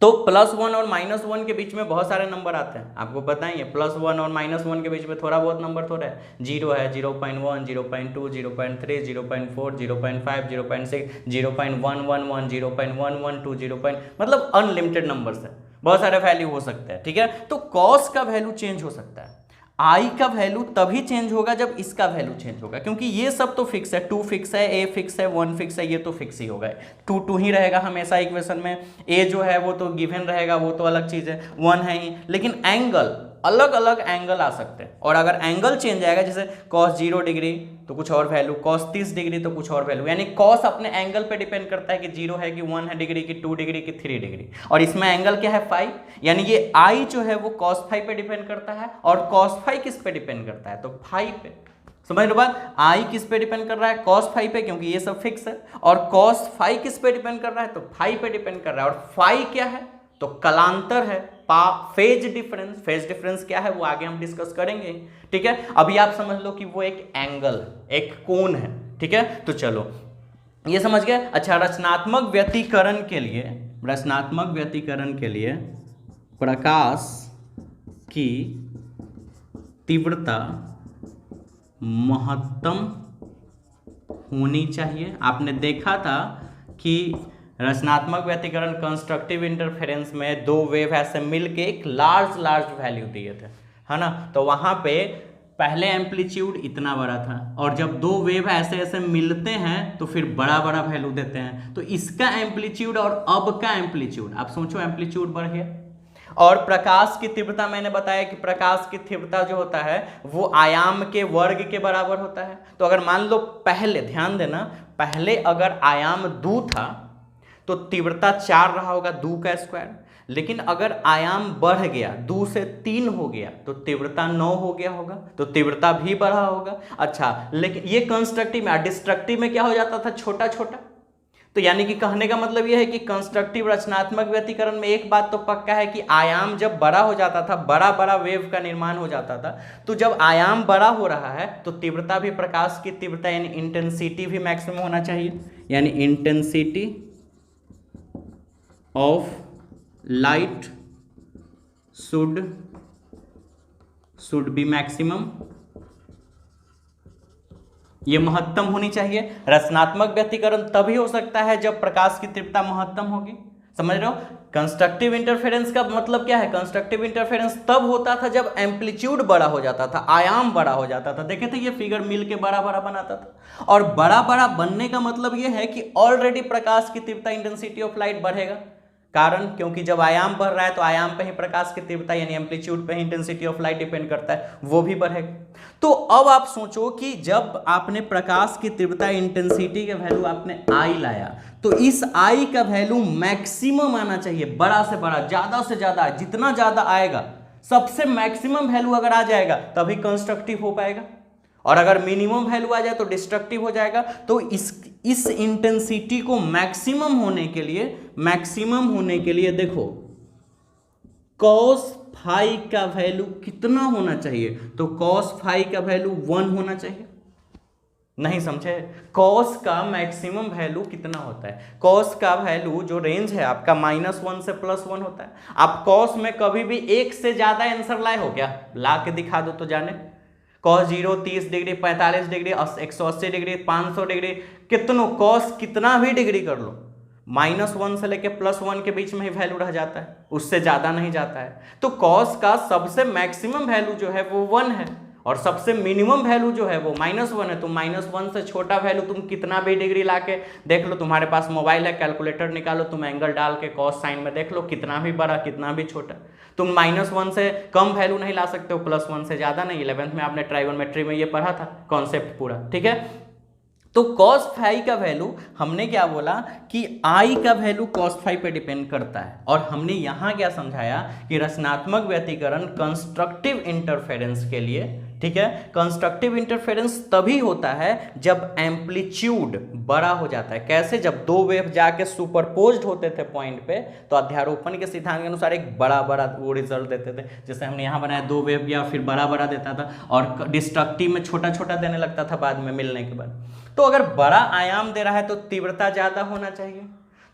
Speaker 1: तो +1 और -1 के बीच में बहुत सारे नंबर आते हैं, आपको बताइए। +1 और -1 के बीच में थोड़ा बहुत नंबर थोड़ा है, 0 है, 0.1, 0.2, 0.3, 0.4, 0.5, 0.6, 0.111, 0.112, 0. मतलब अनलिमिटेड नंबर्स है, बहुत सारे वैल्यू हो सकते हैं, ठीक है। तो cos का वैल्यू चेंज हो सकता है। आई का वैल्यू तभी चेंज होगा जब इसका वैल्यू चेंज होगा, क्योंकि ये सब तो फिक्स है, 2 फिक्स है, ए फिक्स है, 1 फिक्स है, ये तो फिक्स ही होगा, 2 2 ही रहेगा हमेशा इक्वेशन में, ए जो है वो तो गिवन रहेगा, वो तो अलग चीज़ है, 1 है ही, लेकिन एंगल अलग अलग एंगल आ सकते हैं, और अगर एंगल चेंज आएगा जैसे cos 0 डिग्री तो कुछ और वैल्यू, cos 30 डिग्री तो कुछ और वैल्यू, यानी cos अपने एंगल पे डिपेंड करता है कि 0 है कि 1 है डिग्री की 2 डिग्री की 3 डिग्री, और इसमें एंगल क्या है फाई, यानी ये आई जो है वो cos फाई पे डिपेंड करता है, और cos फाई किस पे डिपेंड करता है, तो फाई पे। समझ लो बात, आई किस पे डिपेंड कर रहा है, cos फाई पे, क्योंकि ये सब फिक्स है, और cos फाई किस पे डिपेंड कर रहा है, तो फाई पे डिपेंड कर रहा है, और फाई क्या है, तो कलांतर है, फेज डिफरेंस, फेज डिफरेंस क्या है वो आगे हम डिस्कस करेंगे, ठीक है। अभी आप समझ लो कि वो एक एंगल, एक कोण है, ठीक है। तो चलो ये समझ गए। अच्छा, रचनात्मक व्यतिकरण के लिए, रचनात्मक व्यतिकरण के लिए प्रकाश की तीव्रता महत्तम होनी चाहिए। आपने देखा था कि रचनात्मक व्यतिकरण कंस्ट्रक्टिव इंटरफेरेंस में दो वेव ऐसे मिलके एक लार्ज वैल्यू दिए थे, है ना, तो वहां पे पहले एम्पलीट्यूड इतना बड़ा था, और जब दो वेव ऐसे ऐसे मिलते हैं तो फिर बड़ा वैल्यू देते हैं, तो इसका एम्पलीट्यूड और अब का एम्पलीट्यूड, आप सोचो एम्पलीट्यूड बढ़ गया। और प्रकाश की तीव्रता मैंने बताया कि प्रकाश की तीव्रता जो होता है वो आयाम के वर्ग के बराबर होता है। तो अगर मान लो पहले, ध्यान देना, पहले अगर आयाम 2 था तो तीव्रता 4 रहा होगा, 2 का स्क्वायर, लेकिन अगर आयाम बढ़ गया, 2 से 3 हो गया तो तीव्रता 9 हो गया होगा, तो तीव्रता भी बढ़ा होगा। अच्छा, लेकिन ये कंस्ट्रक्टिव में, डिस्ट्रक्टिव में क्या हो जाता था, छोटा छोटा। तो यानी कि कहने का मतलब यह है कि कंस्ट्रक्टिव रचनात्मक व्यतिकरण में एक बात तो पक्का है कि आयाम जब बड़ा हो जाता था, बड़ा वेव का निर्माण हो जाता था, तो जब आयाम बड़ा हो रहा है तो तीव्रता भी, प्रकाश की तीव्रता यानी इंटेंसिटी भी मैक्सिमम होना चाहिए, यानी intensity of light should be maximum, ये महत्तम होनी चाहिए। रचनात्मक व्यतिकरण तभी हो सकता है जब प्रकाश की तीव्रता महत्तम होगी, समझ रहे हो। कंस्ट्रक्टिव इंटरफेरेंस का मतलब क्या है, कंस्ट्रक्टिव इंटरफेरेंस तब होता था जब एम्पलीट्यूड बड़ा हो जाता था, आयाम बड़ा हो जाता था। देखे थे ये फिगर मिल के बड़ा बनाता था, और बड़ा बनने का मतलब ये है कि ऑलरेडी प्रकाश की तीव्रता, इंटेंसिटी ऑफ लाइट बढ़ेगा, कारण क्योंकि जब आयाम बढ़ रहा है तो आयाम पे ही प्रकाश की तीव्रता यानी एम्पलीट्यूड पे ही इंटेंसिटी ऑफ लाइट डिपेंड करता है, वो भी बढ़ेगा। तो अब आप सोचो कि जब आपने प्रकाश की तीव्रता, इंटेंसिटी का वैल्यू आपने आई लाया, तो इस आई का वैल्यू मैक्सिमम आना चाहिए, बड़ा से बड़ा, ज्यादा से ज्यादा, जितना ज्यादा आएगा, सबसे मैक्सिमम वैल्यू अगर आ जाएगा तभी कंस्ट्रक्टिव हो पाएगा, और अगर मिनिमम वैल्यू आ जाए तो डिस्ट्रक्टिव हो जाएगा। तो इस इंटेंसिटी को मैक्सिमम होने के लिए देखो cos फाई का वैल्यू कितना होना चाहिए, तो cos फाई का वैल्यू 1 होना चाहिए। नहीं समझे, cos का मैक्सिमम वैल्यू कितना होता है, cos का वैल्यू जो रेंज है आपका -1 से +1 होता है। आप cos में कभी भी 1 से ज्यादा आंसर लाए हो क्या, ला के दिखा दो तो जाने। cos 0 30 degree, 45 degree, 180 degree, 500 degree, कितनों cos कितना भी डिग्री कर लो, -1 से लेके +1 के बीच में ही वैल्यू रह जाता है, उससे ज्यादा नहीं जाता है। तो cos का सबसे मैक्सिमम वैल्यू जो है वो 1 है, और सबसे मिनिमम वैल्यू जो है वो -1 है। तो -1 से छोटा वैल्यू तुम कितना भी डिग्री लाके देख लो, तुम्हारे पास मोबाइल है, कैलकुलेटर निकालो, तुम एंगल डाल के cos साइन में देख लो, कितना भी बड़ा कितना भी छोटा। तुम -1 से कम वैल्यू नहीं ला सकते हो, +1 से ज्यादा नहीं। 11th में आपने ट्राइगोनोमेट्री में ये पढ़ा था कॉन्सेप्ट पूरा, ठीक है। तो cos फाई का वैल्यू, हमने क्या बोला कि आई का वैल्यू cos फाई पे डिपेंड करता है, और हमने यहां क्या समझाया कि रचनात्मक व्यतिकरण कंस्ट्रक्टिव इंटरफेरेंस के लिए, ठीक है, कंस्ट्रक्टिव इंटरफेरेंस तभी होता है जब एम्पलीट्यूड बड़ा हो जाता है। कैसे, जब दो वेव जाके सुपरपोज्ड होते थे पॉइंट पे, तो अध्यारोपण के सिद्धांत के अनुसार एक बड़ा वो रिजल्ट देते थे। जैसे हमने यहाँ बनाया, दो वेव गया फिर बड़ा देता था, और डिस्ट्रक्टिव में छोटा देने लगता था बाद में मिलने के बाद। तो अगर बड़ा आयाम दे रहा है तो तीव्रता ज्यादा होना चाहिए।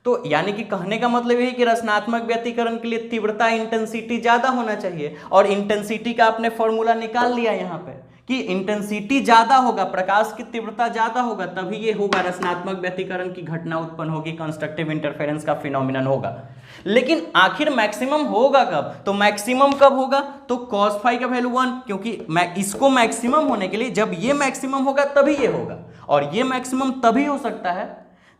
Speaker 1: तो यानी कि कहने का मतलब यही कि रचनात्मक व्यतिकरण के लिए तीव्रता, इंटेंसिटी ज्यादा होना चाहिए, और इंटेंसिटी का आपने फॉर्मूला निकाल लिया यहाँ पे कि इंटेंसिटी ज्यादा होगा, प्रकाश की तीव्रता ज्यादा होगा, तभी ये होगा, रचनात्मक व्यतिकरण की घटना उत्पन्न होगी, कंस्ट्रक्टिव इंटरफेरेंस का फिनोमिनन होगा। लेकिन आखिर मैक्सिमम होगा कब? तो मैक्सिमम कब होगा? तो cos फाई का वैल्यू 1, क्योंकि इसको मैक्सिमम होने के लिए जब ये मैक्सिमम होगा तभी ये होगा, और ये मैक्सिमम तभी हो सकता है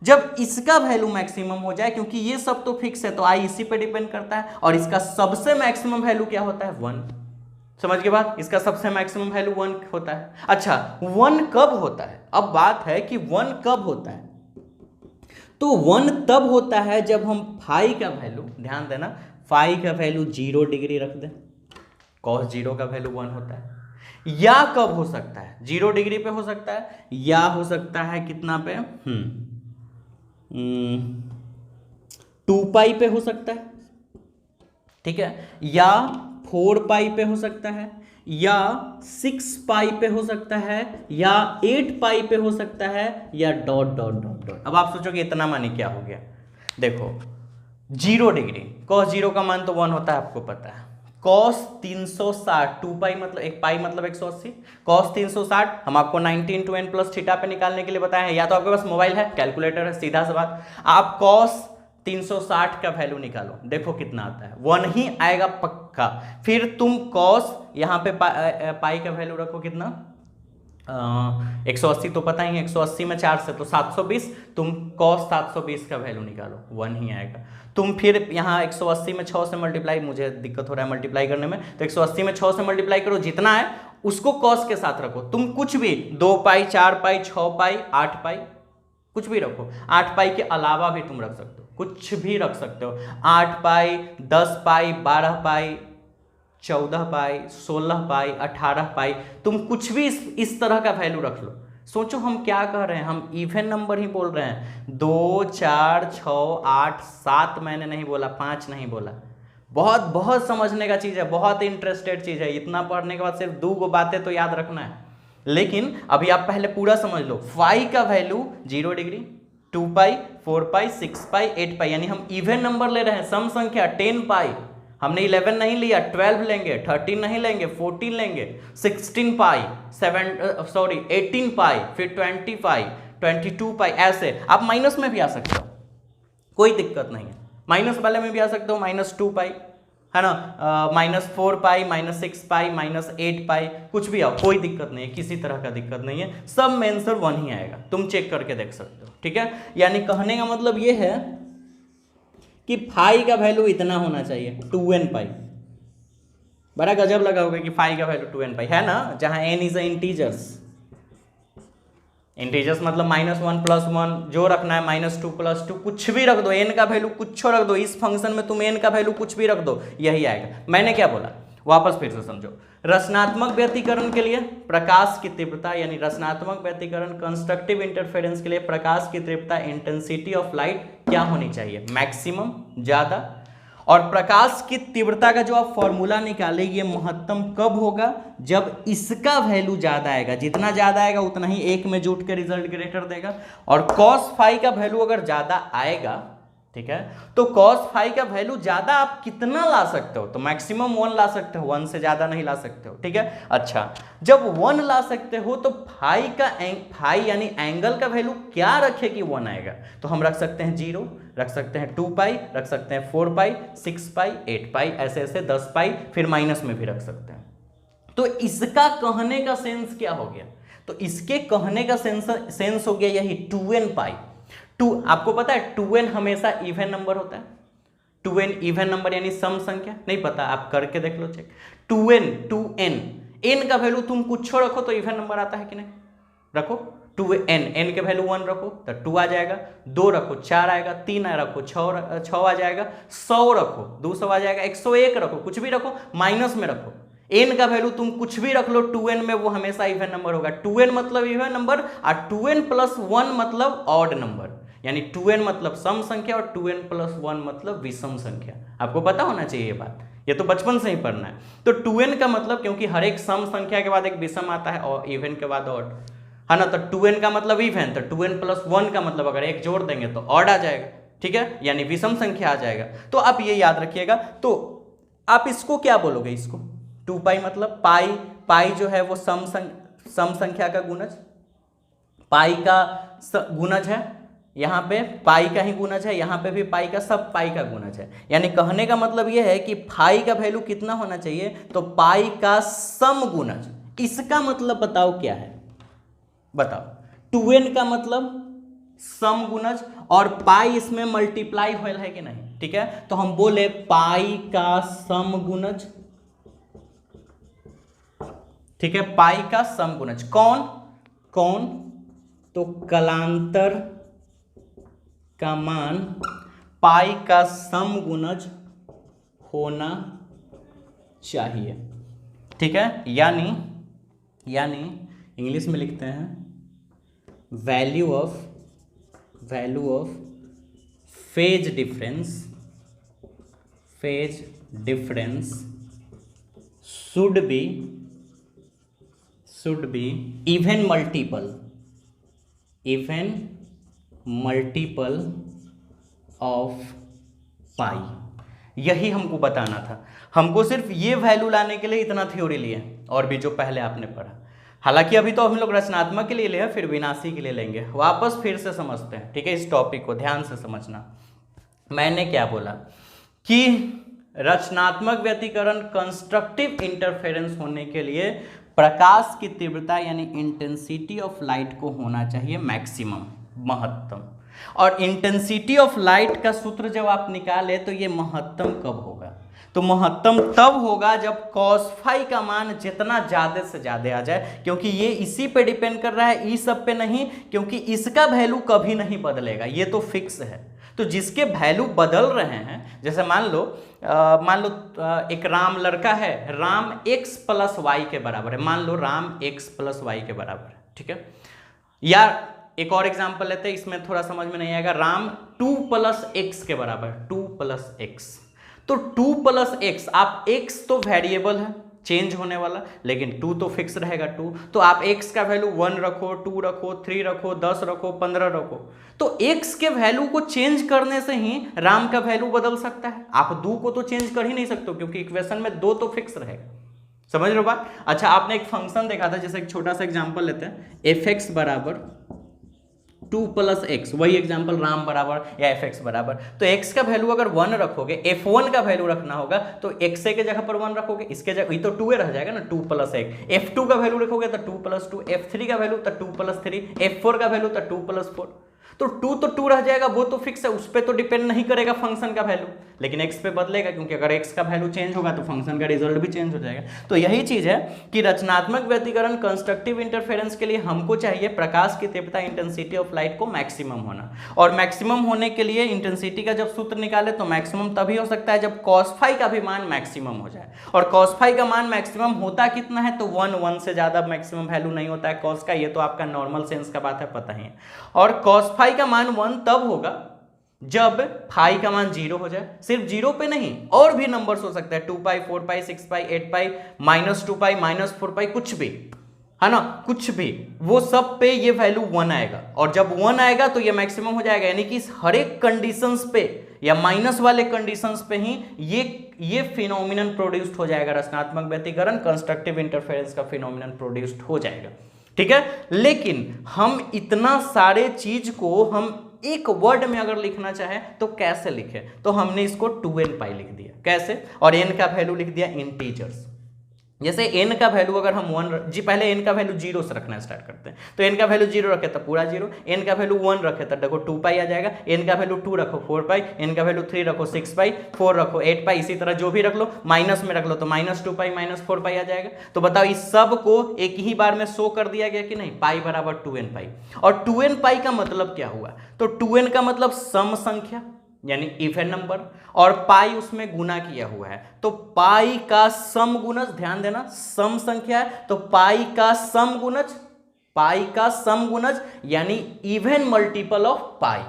Speaker 1: जब इसका वैल्यू मैक्सिमम हो जाए, क्योंकि ये सब तो फिक्स है, तो आई इसी पे डिपेंड करता है, और इसका सबसे मैक्सिमम वैल्यू क्या होता है? 1। समझ के बाद, इसका सबसे मैक्सिमम वैल्यू 1 होता है। अच्छा, 1 कब होता है? अब बात है कि 1 कब होता है। तो 1 तब होता है जब हम फाई का वैल्यू, ध्यान देना, फाई का वैल्यू 0 डिग्री रख दें, cos 0 का वैल्यू 1 होता है। या कब हो सकता है? 0 डिग्री पे हो सकता है, या हो सकता है कितना पे? 2 पाई पे हो सकता है, ठीक है, या 4 पाई पे हो सकता है, या 6 पाई पे हो सकता है, या 8 पाई पे हो सकता है, या डॉट डॉट डॉट डॉट। अब आप सोचोगे इतना मानी क्या हो गया? देखो 0 डिग्री, cos 0 का मान तो 1 होता है, आपको पता है। cos 360, 2 पाई मतलब 1 पाई मतलब 180, cos 360 हम आपको 90 × n + थीटा पे निकालने के लिए बताए हैं, या तो आपके पास मोबाइल है, कैलकुलेटर है, सीधा सा बात, आप cos 360 का वैल्यू निकालो, देखो कितना आता है, 1 ही आएगा पक्का। फिर तुम cos यहाँ पे पाई का वैल्यू रखो कितना, 180 तो पता ही है, 180 में 4 से तो 720, तुम cos 720 का वैल्यू निकालो, 1 ही आएगा। तुम फिर यहाँ 180 में 6 से मल्टीप्लाई, मुझे दिक्कत हो रहा है मल्टीप्लाई करने में, तो 180 में 6 से मल्टीप्लाई करो, जितना है उसको cos के साथ रखो, तुम कुछ भी 2 पाई, 4 पाई, 6 पाई, 8 पाई, कुछ भी रखो, 8 पाई के अलावा भी तुम रख सकते हो, कुछ भी रख सकते हो, 8 पाई, 10 पाई, 12 पाई, 14 पाई, 16 पाई, 18 पाई, तुम कुछ भी इस तरह का वैल्यू रख लो। सोचो हम क्या कह रहे हैं, हम इवन नंबर ही बोल रहे हैं, 2, 4, 6, 8, 7 मैंने नहीं बोला, 5 नहीं बोला। बहुत बहुत समझने का चीज़ है, बहुत इंटरेस्टेड चीज़ है, इतना पढ़ने के बाद सिर्फ 2 बातें तो याद रखना है, लेकिन अभी आप पहले पूरा समझ लो। फाई का वैल्यू 0 डिग्री, 2 पाई, 4 पाई, 6 पाई, 8 पाई, यानी हम इवन नंबर ले रहे हैं, सम संख्या, 10 पाई, हमने 11 नहीं लिया, 12 लेंगे, 13 नहीं लेंगे, 14 लेंगे, 16 पाई, 18 पाई, फिर 20 पाई, 22 पाई, ऐसे आप माइनस में भी आ सकते हो, कोई दिक्कत नहीं है, माइनस वाले में भी आ सकते हो, -2 पाई है ना, -4 पाई, -6 पाई, -8 पाई, कुछ भी आओ, कोई दिक्कत नहीं है, किसी तरह का दिक्कत नहीं है, सब में आंसर 1 ही आएगा, तुम चेक करके देख सकते हो, ठीक है। यानी कहने का मतलब ये है कि फाई का वैल्यू इतना होना चाहिए, 2n पाई। बड़ा गजब लगा होगा कि फाई का वैल्यू 2n पाई है ना, जहां n इज इंटीजर्स, इंटीजर्स मतलब -1 + 1 जो रखना है, -2 + 2 कुछ भी रख दो, n का वैल्यू कुछ रख दो, इस फंक्शन में तुम n का वैल्यू कुछ भी रख दो, यही आएगा। मैंने क्या बोला, वापस फिर से समझो, रचनात्मक व्यतिकरण के लिए प्रकाश की तीव्रता, यानी रचनात्मक व्यतिकरण कंस्ट्रक्टिव इंटरफेरेंस के लिए प्रकाश की तीव्रता, इंटेंसिटी ऑफ लाइट क्या होनी चाहिए? मैक्सिमम, ज्यादा। और प्रकाश की तीव्रता का जो आप फॉर्मूला निकालेंगे, महत्तम कब होगा? जब इसका वैल्यू ज्यादा आएगा, जितना ज्यादा आएगा उतना ही एक में जुट के रिजल्ट ग्रेटर देगा। और cos फाई का वैल्यू अगर ज्यादा आएगा, ठीक है, तो cos फाई का वैल्यू ज्यादा आप कितना ला सकते हो? तो मैक्सिमम 1 ला सकते हो, 1 से ज्यादा नहीं ला सकते हो, ठीक है। अच्छा, जब 1 ला सकते हो तो फाई यानी एंगल का वैल्यू क्या रखे कि 1 आएगा? तो हम रख सकते हैं 0, रख सकते हैं 2 पाई, रख सकते हैं 4 पाई, 6 पाई, 8 पाई, ऐसे ऐसे 10 पाई, फिर माइनस में भी रख सकते हैं। तो इसका कहने का सेंस क्या हो गया? तो इसके कहने का सेंस हो गया यही 2n पाई। आपको पता है 2n हमेशा इवन नंबर होता है, 2n इवन नंबर यानी सम संख्या, नहीं पता आप करके देख लो चेक। 2n n का वैल्यू तुम कुछ रखो तो इवन नंबर आता है कि नहीं? रखो 2n, n के वैल्यू 1 रखो तो 2 आ जाएगा, 2 रखो 4 आएगा, 3 रखो 6 आ जाएगा, 100 रखो 200 आ जाएगा, 101 रखो, कुछ भी रखो, माइनस में रखो, n का वैल्यू तुम कुछ भी रख लो 2n में, वो हमेशा इवन नंबर होगा। 2n मतलब इवन नंबर और 2n + 1 मतलब ऑड नंबर, यानी 2n मतलब सम संख्या और 2n + 1 मतलब विषम संख्या। आपको पता होना चाहिए ये बात, ये तो बचपन से ही पढ़ना है। तो 2n का मतलब, क्योंकि हर एक सम संख्या के बाद एक विषम आता है और इवन के बाद ऑड, है ना, तो 2n का मतलब इवन, तो 2n + 1 का मतलब अगर एक जोड़ देंगे तो ऑड आ जाएगा, ठीक है, यानी विषम संख्या आ जाएगा। तो आप ये याद रखिएगा। तो आप इसको क्या बोलोगे? इसको 2 पाई मतलब पाई पाई जो है वो सम संख्या का गुणज, पाई का गुणज है, यहाँ पे पाई का ही गुणज है, यहाँ पे भी पाई का, सब पाई का गुणज है। यानी कहने का मतलब ये है कि पाई का वैल्यू कितना होना चाहिए, तो पाई का सम गुणज। इसका मतलब बताओ क्या है, बताओ। 2n का मतलब सम गुणज, और पाई इसमें मल्टीप्लाई होल है कि नहीं, ठीक है। तो हम बोले पाई का सम गुणज, ठीक है, पाई का सम गुणज। कौन कौन, तो कलांतर का मान पाई का सम गुणज होना चाहिए, ठीक है। यानी इंग्लिश में लिखते हैं value of phase difference should be even multiple of pi. यही हमको बताना था, हमको सिर्फ ये वैल्यू लाने के लिए इतना थ्योरी लिए, और भी जो पहले आपने पढ़ा। हालांकि अभी तो हम लोग रचनात्मक के लिए लिए, फिर विनाशी के लिए लेंगे। वापस फिर से समझते हैं, ठीक है। इस टॉपिक को ध्यान से समझना। मैंने क्या बोला कि रचनात्मक व्यतिकरण कंस्ट्रक्टिव इंटरफेरेंस होने के लिए प्रकाश की तीव्रता यानी इंटेंसिटी ऑफ लाइट को होना चाहिए मैक्सिमम, महत्तम। और इंटेंसिटी ऑफ लाइट का सूत्र जब आप निकाले तो ये महत्तम कब होगा, तो महत्तम तब होगा जब cos फाई का मान जितना ज्यादा से ज्यादा आ जाए, क्योंकि ये इसी पे डिपेंड कर रहा है, ई सब पे नहीं, क्योंकि इसका वैल्यू कभी नहीं बदलेगा, ये तो फिक्स है। तो जिसके वैल्यू बदल रहे हैं, जैसे मान लो एक राम लड़का है, राम x प्लस वाई के बराबर है, मान लो राम x प्लस वाई के बराबर है, ठीक है। या एक और एग्जांपल लेते हैं, इसमें थोड़ा समझ में नहीं आएगा, राम 2 प्लस एक्स के बराबर, 2 प्लस एक्स। तो 2 प्लस एक्स, आप x तो वेरिएबल है, चेंज होने वाला, लेकिन 2 तो फिक्स रहेगा 2। तो आप x का वैल्यू 1 रखो, 2 रखो, 3 रखो, 10 रखो, 15 रखो, तो x के वैल्यू को चेंज करने से ही राम का वैल्यू बदल सकता है। आप 2 को तो चेंज कर ही नहीं सकते, क्योंकि इक्वेशन में 2 तो फिक्स रहेगा। समझ रहे हो बात? अच्छा, आपने एक फंक्शन देखा था, जैसे एक छोटा सा एग्जांपल लेते हैं, एफ एक्स बराबर 2 प्लस एक्स, वही एग्जांपल राम बराबर या एफ एक्स बराबर। तो x का वैल्यू अगर 1 रखोगे, f1 का वैल्यू रखना होगा, तो x के जगह पर 1 रखोगे, इसके जगह ये तो 2 रह जाएगा ना, 2 प्लस 1। f2 का वैल्यू रखोगे तो 2 प्लस 2, f3 का वैल्यू तो 2 प्लस 3, f4 का वैल्यू तो 2 प्लस 4। तो 2 रह जाएगा, वो तो फिक्स है, उस पर तो डिपेंड नहीं करेगा फंक्शन का वैल्यू, लेकिन x पे बदलेगा, क्योंकि अगर x का वैल्यू चेंज होगा तो फंक्शन का रिजल्ट भी चेंज हो जाएगा। तो यही चीज है कि रचनात्मक व्यतिकरण कंस्ट्रक्टिव इंटरफेरेंस के लिए हमको चाहिए प्रकाश की तीव्रता इंटेंसिटी ऑफ लाइट को मैक्सिमम होना, और मैक्सिमम होने के लिए इंटेंसिटी का जब सूत्र निकाले तो मैक्सिमम तभी हो सकता है जब cos फाई का भी मान मैक्सिमम हो जाए। और cos फाई का मान मैक्सिमम होता कितना है, तो 1 से ज्यादा मैक्सिमम वैल्यू नहीं होता है cos का, ये तो आपका नॉर्मल सेंस का बात है, पता ही है। और cos फाई का मान 1 तब होगा जब फाई का मान 0 हो जाए। सिर्फ 0 पे नहीं, और भी नंबर्स हो सकते हैं, 2 पाई, 4 पाई, 6 पाई, 8 पाई, -2 पाई, -4 पाई, कुछ भी है ना, कुछ भी, वो सब पे ये वैल्यू 1 आएगा। और जब 1 आएगा तो ये मैक्सिमम हो जाएगा, यानी कि हर एक कंडीशंस पे या माइनस वाले कंडीशंस पे ही ये फिनोमिनन प्रोड्यूस्ड हो जाएगा, रचनात्मक व्यतिकरण कंस्ट्रक्टिव इंटरफेरेंस का फिनोमिनन प्रोड्यूस्ड हो जाएगा, ठीक है। लेकिन हम इतना सारे चीज को हम एक वर्ड में अगर लिखना चाहे तो कैसे लिखे, तो हमने इसको 2n पाई लिख दिया। कैसे? और n का वैल्यू लिख दिया इंटीजर्स। जैसे n का वैल्यू अगर हम 1 जी, पहले n का वैल्यू 0 से रखना स्टार्ट करते हैं, तो n का वैल्यू 0 रखे तो पूरा 0, n का वैल्यू 1 रखे तो देखो 2 पाई आ जाएगा, n का वैल्यू 2 रखो 4 पाई, n का वैल्यू 3 रखो 6 पाई, 4 रखो 8 पाई, इसी तरह जो भी रख लो, माइनस में रख लो तो -2 पाई, -4 पाई आ जाएगा। तो बताओ इस सब को एक ही बार में शो कर दिया गया कि नहीं, पाई बराबर 2n पाई। और 2n पाई का मतलब क्या हुआ, तो 2n का मतलब सम संख्या यानी इवन नंबर, और पाई उसमें गुना किया हुआ है, तो पाई का सम गुणज, ध्यान देना सम संख्या है, तो पाई का सम गुणज, पाई का सम गुणज यानी इवन मल्टीपल ऑफ पाई।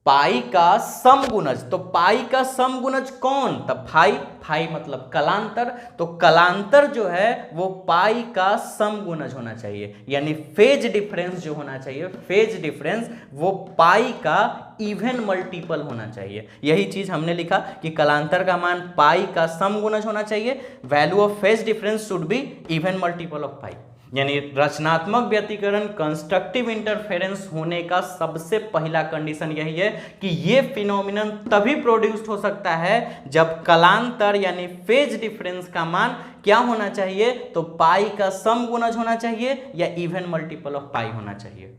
Speaker 1: पाई का समगुणज। तो पाई का समगुणज कौन? तब फाई, फाई मतलब कलांतर, तो कलांतर जो है वो पाई का समगुणज होना चाहिए, यानी फेज डिफरेंस जो होना चाहिए, फेज डिफरेंस वो पाई का इवन मल्टीपल होना चाहिए। यही चीज हमने लिखा कि कलांतर का मान पाई का समगुणज होना चाहिए, value of phase difference should be even multiple of pi. यानी रचनात्मक व्यतिकरण कंस्ट्रक्टिव इंटरफेरेंस होने का सबसे पहला कंडीशन यही है कि ये फिनोमिनन तभी प्रोड्यूस्ड हो सकता है जब कलांतर यानी फेज डिफरेंस का मान क्या होना चाहिए? तो पाई का समगुणज होना चाहिए या इवन मल्टीपल ऑफ पाई होना चाहिए।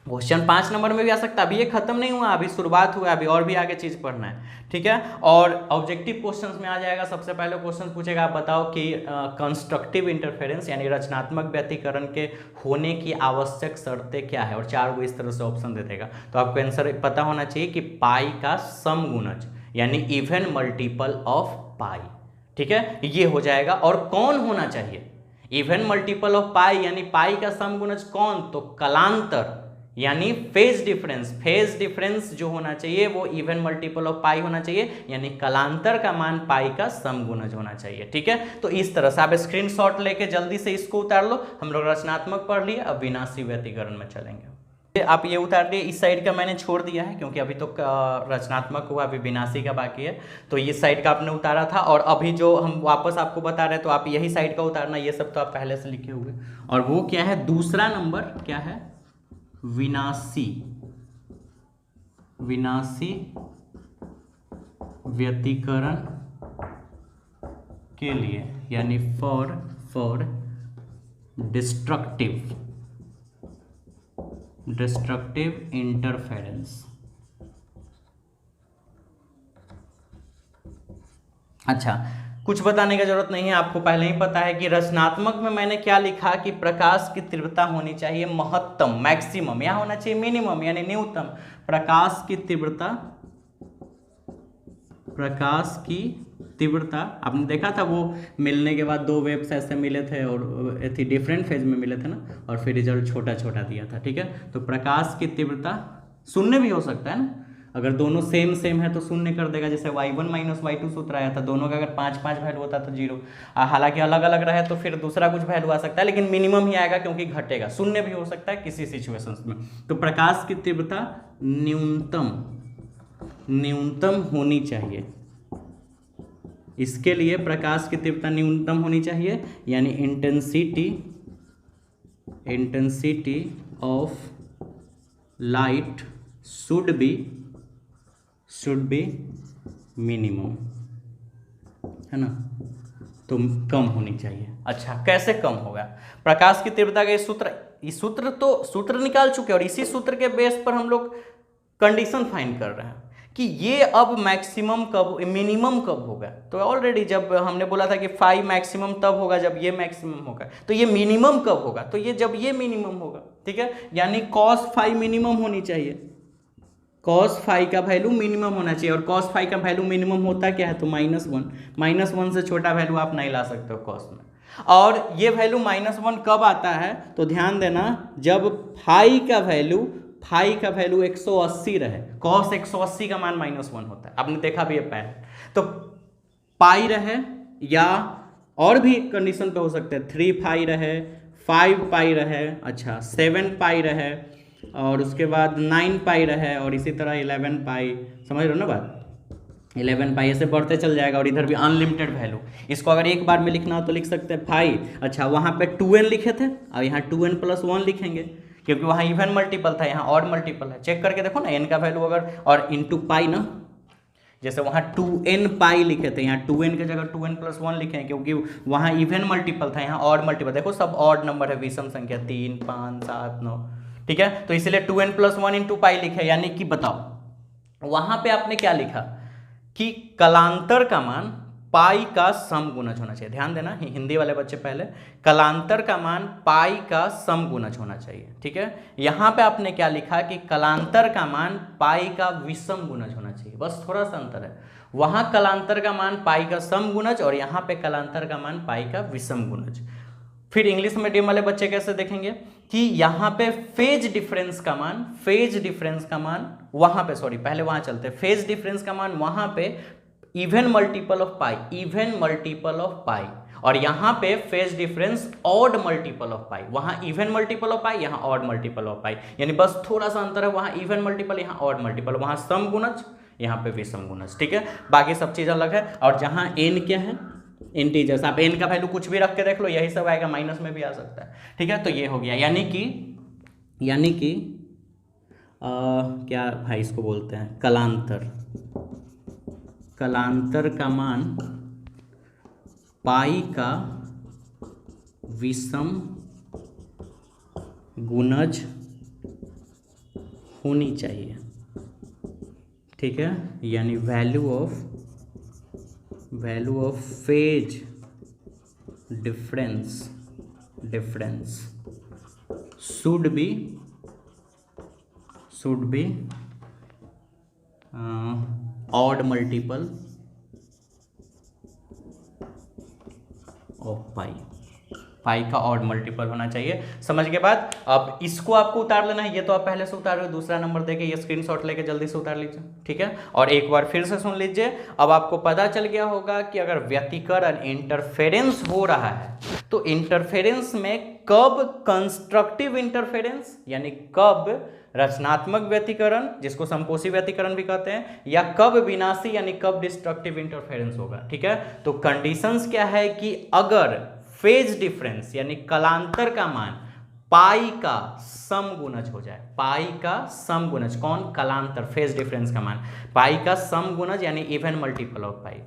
Speaker 1: क्वेश्चन 5 नंबर में भी आ सकता है। अभी ये खत्म नहीं हुआ, अभी शुरुआत हुआ, अभी और भी आगे चीज पढ़ना है, ठीक है। और ऑब्जेक्टिव क्वेश्चंस में आ जाएगा। सबसे पहले क्वेश्चन पूछेगा, आप बताओ कि कंस्ट्रक्टिव इंटरफेरेंस यानी रचनात्मक व्यतिकरण के होने की आवश्यक शर्तें क्या है, और 4 गो इस तरह से ऑप्शन दे देगा। तो आपको आंसर पता होना चाहिए कि पाई का समगुणज यानी इवन मल्टीपल ऑफ पाई, ठीक है, ये हो जाएगा। और कौन होना चाहिए? इवन मल्टीपल ऑफ पाई यानी पाई का समगुणज कौन? तो कलांतर यानी फेज डिफरेंस। फेज डिफरेंस जो होना चाहिए वो इवन मल्टीपल ऑफ पाई होना चाहिए, यानी कलांतर का मान पाई का समगुणज होना चाहिए, ठीक है। तो इस तरह से आप स्क्रीनशॉट लेके जल्दी से इसको उतार लो। हम लोग रचनात्मक पढ़ लिए, अब विनाशी व्यतिकरण में चलेंगे। आप ये उतार दिए, इस साइड का मैंने छोड़ दिया है क्योंकि अभी तो रचनात्मक हुआ, अभी विनाशी का बाकी है। तो ये साइड का आपने उतारा था, और अभी जो हम वापस आपको बता रहे हैं तो आप यही साइड का उतारना। ये सब तो आप पहले से लिखे हुए। और वो क्या है? दूसरा नंबर क्या है? विनाशी, विनाशी व्यतिकरण के लिए, यानी फॉर डिस्ट्रक्टिव इंटरफेरेंस। अच्छा, कुछ बताने का जरूरत नहीं है, आपको पहले ही पता है कि रचनात्मक में मैंने क्या लिखा कि प्रकाश की तीव्रता होनी चाहिए महत्तम, मैक्सिमम, या होना चाहिए मिनिमम यानी न्यूनतम। प्रकाश की तीव्रता आपने देखा था, वो मिलने के बाद 2 वेव्स ऐसे मिले थे और डिफरेंट फेज में मिले थे ना, और फिर रिजल्ट छोटा छोटा दिया था, ठीक है। तो प्रकाश की तीव्रता शून्य भी हो सकता है ना, अगर दोनों सेम है तो शून्य कर देगा। जैसे y1 माइनस y2 सूत्र आया था, दोनों का अगर 5 वैल्यू होता तो 0। हालांकि अलग अलग रहे तो फिर दूसरा कुछ वैल्यू आ सकता है, लेकिन मिनिमम ही आएगा क्योंकि घटेगा। शून्य भी हो सकता है किसी सिचुएशंस में। तो प्रकाश की तीव्रता न्यूनतम होनी चाहिए। इसके लिए प्रकाश की तीव्रता न्यूनतम होनी चाहिए, यानी intensity of light should be minimum, है ना, तो कम होनी चाहिए। अच्छा, कैसे कम होगा? प्रकाश की तीव्रता का सूत्र निकाल चुके, और इसी सूत्र के बेस पर हम लोग कंडीशन फाइंड कर रहे हैं कि ये अब मैक्सिमम कब, मिनिमम कब होगा। तो ऑलरेडी जब हमने बोला था कि फाई मैक्सिमम तब होगा जब ये मैक्सिमम होगा, तो ये मिनिमम कब होगा? तो ये जब ये मिनिमम होगा, ठीक है, यानी कॉस फाई मिनिमम होनी चाहिए। कॉस फाई का वैल्यू मिनिमम होना चाहिए, और कॉस फाई का वैल्यू मिनिमम होता क्या है? तो -1 से छोटा वैल्यू आप नहीं ला सकते हो कॉस में। और ये वैल्यू -1 कब आता है? तो ध्यान देना, जब फाई का वैल्यू 180 रहे। कॉस 180 का मान -1 होता है, आपने देखा भी है पहले। तो पाई रहे, या और भी कंडीशन पे हो सकते हैं, 3 पाई रहे, 5 पाई रहे, अच्छा 7 पाई रहे, और उसके बाद 9 पाई रहे, और इसी तरह 11 पाई। समझ रहे हो ना बात? 11 पाई ऐसे बढ़ते चल जाएगा, और इधर भी अनलिमिटेड वैल्यू। इसको अगर एक बार में लिखना हो तो लिख सकते हैं फाई। अच्छा, वहाँ पे 2n लिखे थे, और यहाँ 2n + 1 लिखेंगे क्योंकि वहाँ इवन मल्टीपल था, यहाँ ऑड मल्टीपल है। चेक करके देखो ना, n का वैल्यू अगर, और इंटू पाई ना, जैसे वहाँ 2n पाई लिखे थे, यहाँ 2n की जगह 2n + 1 लिखे हैं क्योंकि वहाँ इवन मल्टीपल था, यहाँ ऑड मल्टीपल। देखो सब ऑड नंबर है, विषम संख्या, 3, 5, 7, 9, ठीक है। तो इसलिए 2n + 1 इंटू पाई लिखे, यानी कि बताओ वहाँ पे आपने क्या लिखा कि कलांतर का मान पाई का समगुणज होना चाहिए। ध्यान देना, हिंदी वाले बच्चे पहले, कलांतर का मान पाई का समगुणज होना चाहिए, ठीक है। यहाँ पे आपने क्या लिखा कि कलांतर का मान पाई का विषम गुणज होना चाहिए, बस थोड़ा सा अंतर है। वहाँ कलांतर का मान पाई का समगुणज, और यहाँ पे कलांतर का मान पाई का विषम गुणज। फिर इंग्लिश मीडियम वाले बच्चे कैसे देखेंगे कि यहाँ पे फेज डिफरेंस का मान वहां पे, सॉरी पहले वहां चलते, फेज डिफरेंस का मान वहां पे इवन मल्टीपल ऑफ पाई, और यहाँ पे phase difference odd multiple of pi, वहां इवन मल्टीपल ऑफ पाई, यहाँ ऑड मल्टीपल ऑफ पाई, यानी बस थोड़ा सा अंतर है, वहां इवन मल्टीपल, यहाँ ऑड मल्टीपल, वहां सम गुणज, यहाँ पे विषम गुणज, ठीक है, बाकी सब चीज अलग है। और जहां n क्या है, इंटीजर्स, आप n का वैल्यू कुछ भी रख के देख लो, यही सब आएगा, माइनस में भी आ सकता है, ठीक है। तो ये हो गया, यानी कि क्या भाई इसको बोलते हैं, कलांतर का मान पाई का विषम गुणज होनी चाहिए, ठीक है, यानी value of phase difference should be odd multiple of pi का ऑड मल्टीपल होना चाहिए। समझ के बाद अब इसको आपको उतार लेना है, ये तो आप पहले से उतार रहे हो, दूसरा नंबर देके ये स्क्रीनशॉट लेके जल्दी से उतार लीजिए, ठीक है। और एक बार फिर से सुन लीजिए, अब आपको पता चल गया होगा कि अगर व्यतिकरण इंटरफेरेंस हो रहा है तो इंटरफेरेंस में कब कंस्ट्रक्टिव इंटरफेरेंस यानी कब रचनात्मक व्यतिकरण जिसको संपोषी व्यतिकरण भी कहते हैं, या कब विनाशी यानी कब डिस्ट्रक्टिव इंटरफेरेंस होगा, ठीक है। तो कंडीशंस क्या है कि अगर फेज डिफरेंस यानी कलांतर का मान पाई का सम गुणज हो जाए, पाई का सम गुणज, कौन, कलांतर, फेज डिफरेंस का मान पाई का सम गुणज यानी इवन मल्टीपल ऑफ पाई,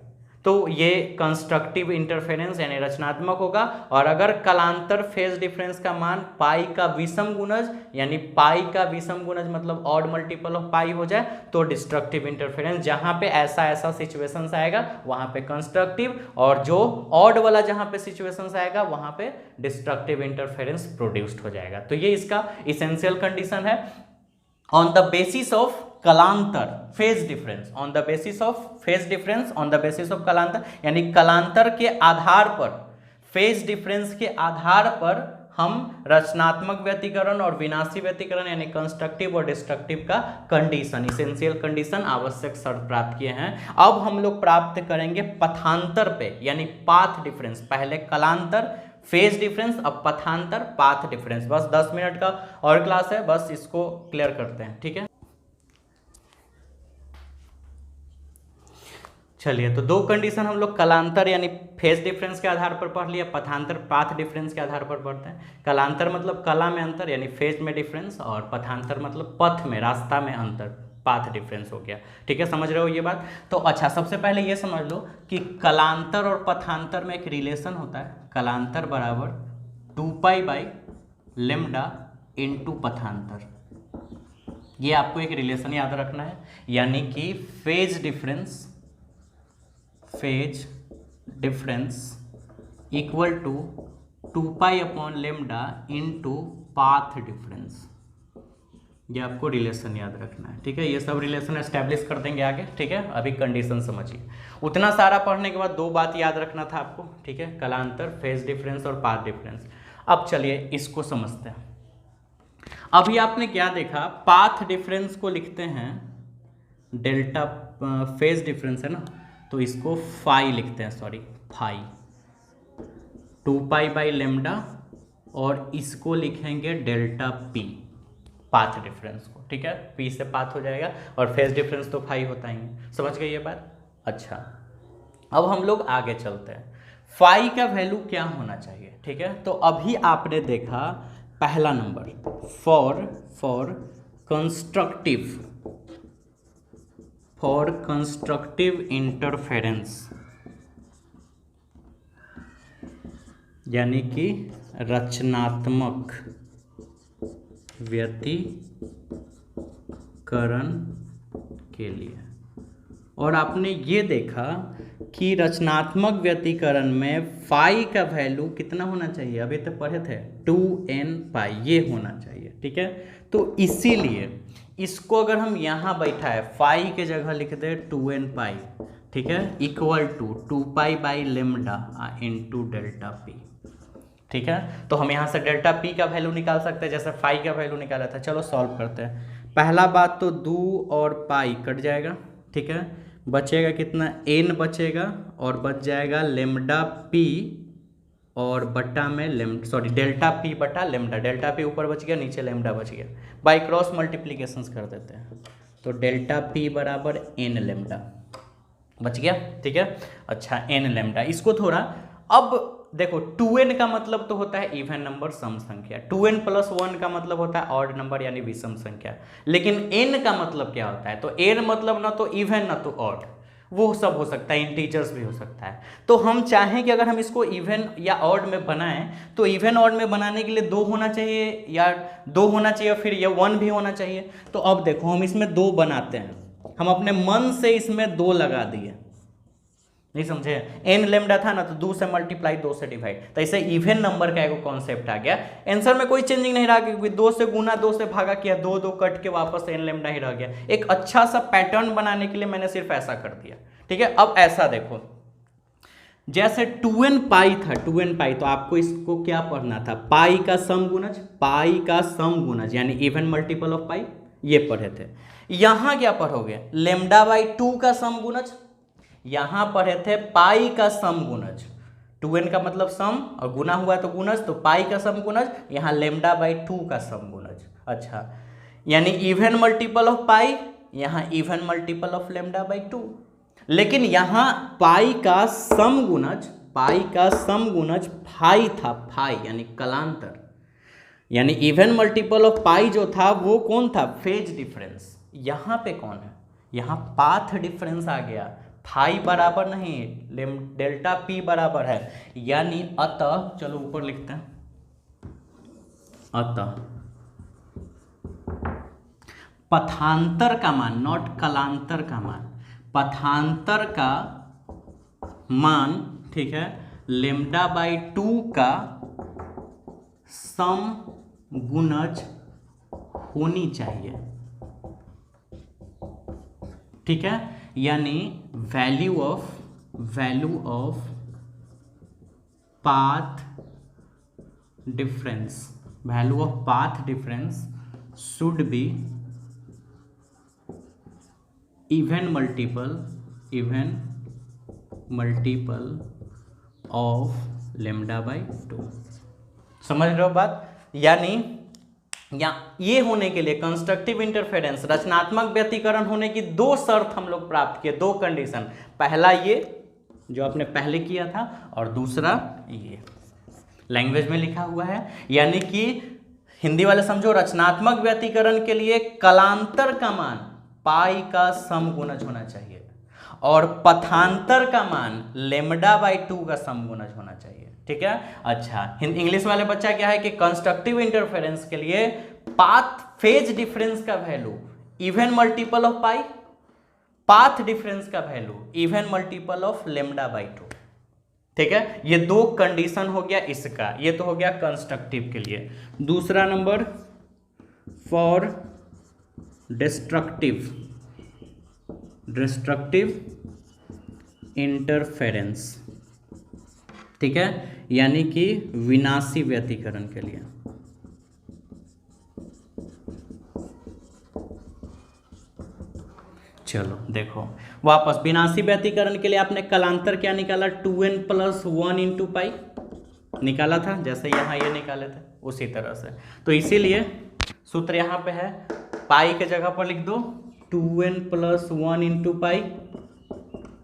Speaker 1: तो ये कंस्ट्रक्टिव इंटरफेरेंस यानी रचनात्मक होगा। और अगर कलांतर फेज डिफरेंस का मान पाई का विषम गुणज यानी पाई का विषम गुणज मतलब ऑड मल्टीपल ऑफ पाई हो जाए तो डिस्ट्रक्टिव इंटरफेरेंस, जहां पे ऐसा सिचुएशंस आएगा वहां पे कंस्ट्रक्टिव, और जो ऑड वाला जहां पे सिचुएशंस आएगा वहां पे डिस्ट्रक्टिव इंटरफेरेंस प्रोड्यूस्ड हो जाएगा। तो ये इसका इसेंशियल कंडीशन है। ऑन द बेसिस ऑफ कलांतर phase difference, on the basis of phase difference, on the basis of कलांतर, यानी कलांतर के आधार पर, फेज डिफरेंस के आधार पर हम रचनात्मक व्यतिकरण और विनाशी व्यतिकरण यानी कंस्ट्रक्टिव और डिस्ट्रक्टिव का कंडीशन, इसेंशियल कंडीशन, आवश्यक शर्त प्राप्त किए हैं। अब हम लोग प्राप्त करेंगे पथांतर पे यानी पाथ डिफरेंस, पहले कलांतर फेज डिफरेंस, अब पथांतर पाथ डिफरेंस। बस 10 मिनट का और क्लास है, बस इसको क्लियर करते हैं, ठीक है। चलिए, तो दो कंडीशन हम लोग कलांतर यानी फेज डिफरेंस के आधार पर पढ़ लिया, पथांतर पाथ डिफरेंस के आधार पर पढ़ते हैं। कलांतर मतलब कला में अंतर यानी फेज में डिफरेंस, और पथांतर मतलब पथ में, रास्ता में अंतर, पाथ डिफरेंस हो गया, ठीक है, समझ रहे हो ये बात। तो अच्छा, सबसे पहले ये समझ लो कि कलांतर और पथांतर में एक रिलेशन होता है, कलांतर बराबर 2π बाई लेमडा इंटू पथांतर, ये आपको एक रिलेशन याद रखना है, यानी कि phase difference equal to 2π upon lambda into path difference, ये आपको रिलेशन याद रखना है, ठीक है। ये सब रिलेशन एस्टेब्लिश कर देंगे आगे, ठीक है। अभी कंडीशन समझिए। उतना सारा पढ़ने के बाद दो बात याद रखना था आपको, ठीक है, कलांतर, फेज डिफरेंस और पाथ डिफरेंस। अब चलिए इसको समझते हैं। अभी आपने क्या देखा, पाथ डिफरेंस को लिखते हैं डेल्टा, फेज डिफरेंस है ना, तो इसको फाई लिखते हैं, सॉरी फाई, 2π बाई लेमडा, और इसको लिखेंगे डेल्टा पी, पाथ डिफरेंस को, ठीक है, पी से पाथ हो जाएगा, और फेज डिफरेंस तो फाई होता ही है। समझ गए ये बात। अच्छा, अब हम लोग आगे चलते हैं, फाई का वैल्यू क्या होना चाहिए, ठीक है। तो अभी आपने देखा पहला नंबर, फॉर कंस्ट्रक्टिव इंटरफेरेंस, यानी कि रचनात्मक व्यतिकरण के लिए। और आपने ये देखा कि रचनात्मक व्यतिकरण में फाई का वैल्यू कितना होना चाहिए, अभी तो पढ़े थे 2n π, ये होना चाहिए, ठीक है। तो इसीलिए इसको अगर हम यहाँ बैठाए, फाई के जगह लिख दे 2n π, ठीक है, equal to 2π by lambda into delta P, ठीक है। तो हम यहाँ से डेल्टा पी का वैल्यू निकाल सकते हैं, जैसे फाई का वैल्यू निकाला था। चलो सॉल्व करते हैं। पहला बात तो 2 और पाई कट जाएगा, ठीक है। बचेगा कितना, एन बचेगा, और बच जाएगा लेमडा पी और बटा में डेल्टा पी बटा लेमडा। डेल्टा पी ऊपर बच गया, नीचे लेमडा बच गया। बाई क्रॉस मल्टीप्लीकेशंस कर देते हैं, तो डेल्टा पी बराबर एन लेमडा बच गया, ठीक है। अच्छा, एन लेमडा, इसको थोड़ा अब देखो 2n का मतलब तो होता है इवन नंबर, सम संख्या। 2n + 1 का मतलब होता है ऑड नंबर यानी विषम संख्या। लेकिन n का मतलब क्या होता है, तो n मतलब ना तो इवन ना तो ऑड, वो सब हो सकता है, इंटीजर्स भी हो सकता है। तो हम चाहें कि अगर हम इसको इवन या ऑड में बनाएं, तो इवन ऑड में बनाने के लिए 2 होना चाहिए, या 2 होना चाहिए, फिर ये 1 भी होना चाहिए। तो अब देखो हम इसमें 2 बनाते हैं, हम अपने मन से इसमें 2 लगा दिए, नहीं समझे। एन लेमडा था ना, तो 2 से मल्टीप्लाई, 2 से डिवाइड, तो इसे इवन नंबर का एक कॉन्सेप्ट आ गया। आंसर में कोई चेंजिंग नहीं रहा, क्योंकि 2 से गुना, 2 से भागा किया, 2 2 कट के वापस एन लेमडा ही रह गया। एक अच्छा सा पैटर्न बनाने के लिए मैंने सिर्फ ऐसा कर दिया, ठीक है। अब ऐसा देखो, जैसे 2n पाई था, 2n पाई, तो आपको इसको क्या पढ़ना था, पाई का सम गुणज, पाई का सम गुणज यानी इवन मल्टीपल ऑफ पाई, ये पढ़े थे। यहां क्या पढ़ोगे, लेमडा बाई 2 का सम गुणज, यहां पढ़े थे पाई का सम गुणज। 2n का मतलब सम और गुना हुआ तो गुणज, तो पाई का सम गुणज, यहां लेमडा बाई 2 का सम गुणज। अच्छा, यानी इवन मल्टीपल ऑफ पाई, यहां even multiple of lambda by 2। लेकिन यहां पाई का सम गुणज, पाई का सम गुणज फाई था, फाई यानी कलांतर, यानी इवन मल्टीपल ऑफ पाई जो था वो कौन था, फेज डिफरेंस। यहां पे कौन है, यहां पाथ डिफरेंस आ गया। फाई बराबर नहीं, डेल्टा पी बराबर है, यानी अतः, चलो ऊपर लिखते हैं, अतः पथांतर का मान, नॉट कलांतर का मान, पथांतर का मान, ठीक है, लेमडा बाई 2 का सम गुणज होनी चाहिए, ठीक है। यानी value of path difference, value of path difference should be even multiple of lambda by 2। समझ रहे हो बात। यानी या ये होने के लिए कंस्ट्रक्टिव इंटरफेरेंस, रचनात्मक व्यतिकरण होने की 2 शर्त हम लोग प्राप्त किए, 2 कंडीशन। पहला ये जो आपने पहले किया था, और दूसरा ये लैंग्वेज में लिखा हुआ है, यानी कि हिंदी वाले समझो, रचनात्मक व्यतिकरण के लिए कलांतर का मान पाई का सम गुणज होना चाहिए, और पथांतर का मान लेमडा बाई 2 का सम गुणज होना चाहिए, ठीक है। अच्छा, इंग्लिश वाले बच्चा क्या है कि कंस्ट्रक्टिव इंटरफेरेंस के लिए पाथ फेज डिफरेंस का value even multiple of pi, path difference का value even multiple of lambda by 2, ठीक है। ये 2 कंडीशन हो गया इसका, ये तो हो गया कंस्ट्रक्टिव के लिए। दूसरा नंबर फॉर डिस्ट्रक्टिव इंटरफेरेंस, ठीक है, यानी कि विनाशी व्यतिकरण के लिए। चलो देखो वापस, विनाशी व्यतिकरण के लिए आपने कलांतर क्या निकाला, 2n + 1 इंटू पाई निकाला था, जैसे यहाँ ये निकाले थे उसी तरह से। तो इसीलिए सूत्र यहाँ पे है, पाई के जगह पर लिख दो 2n + 1 into pi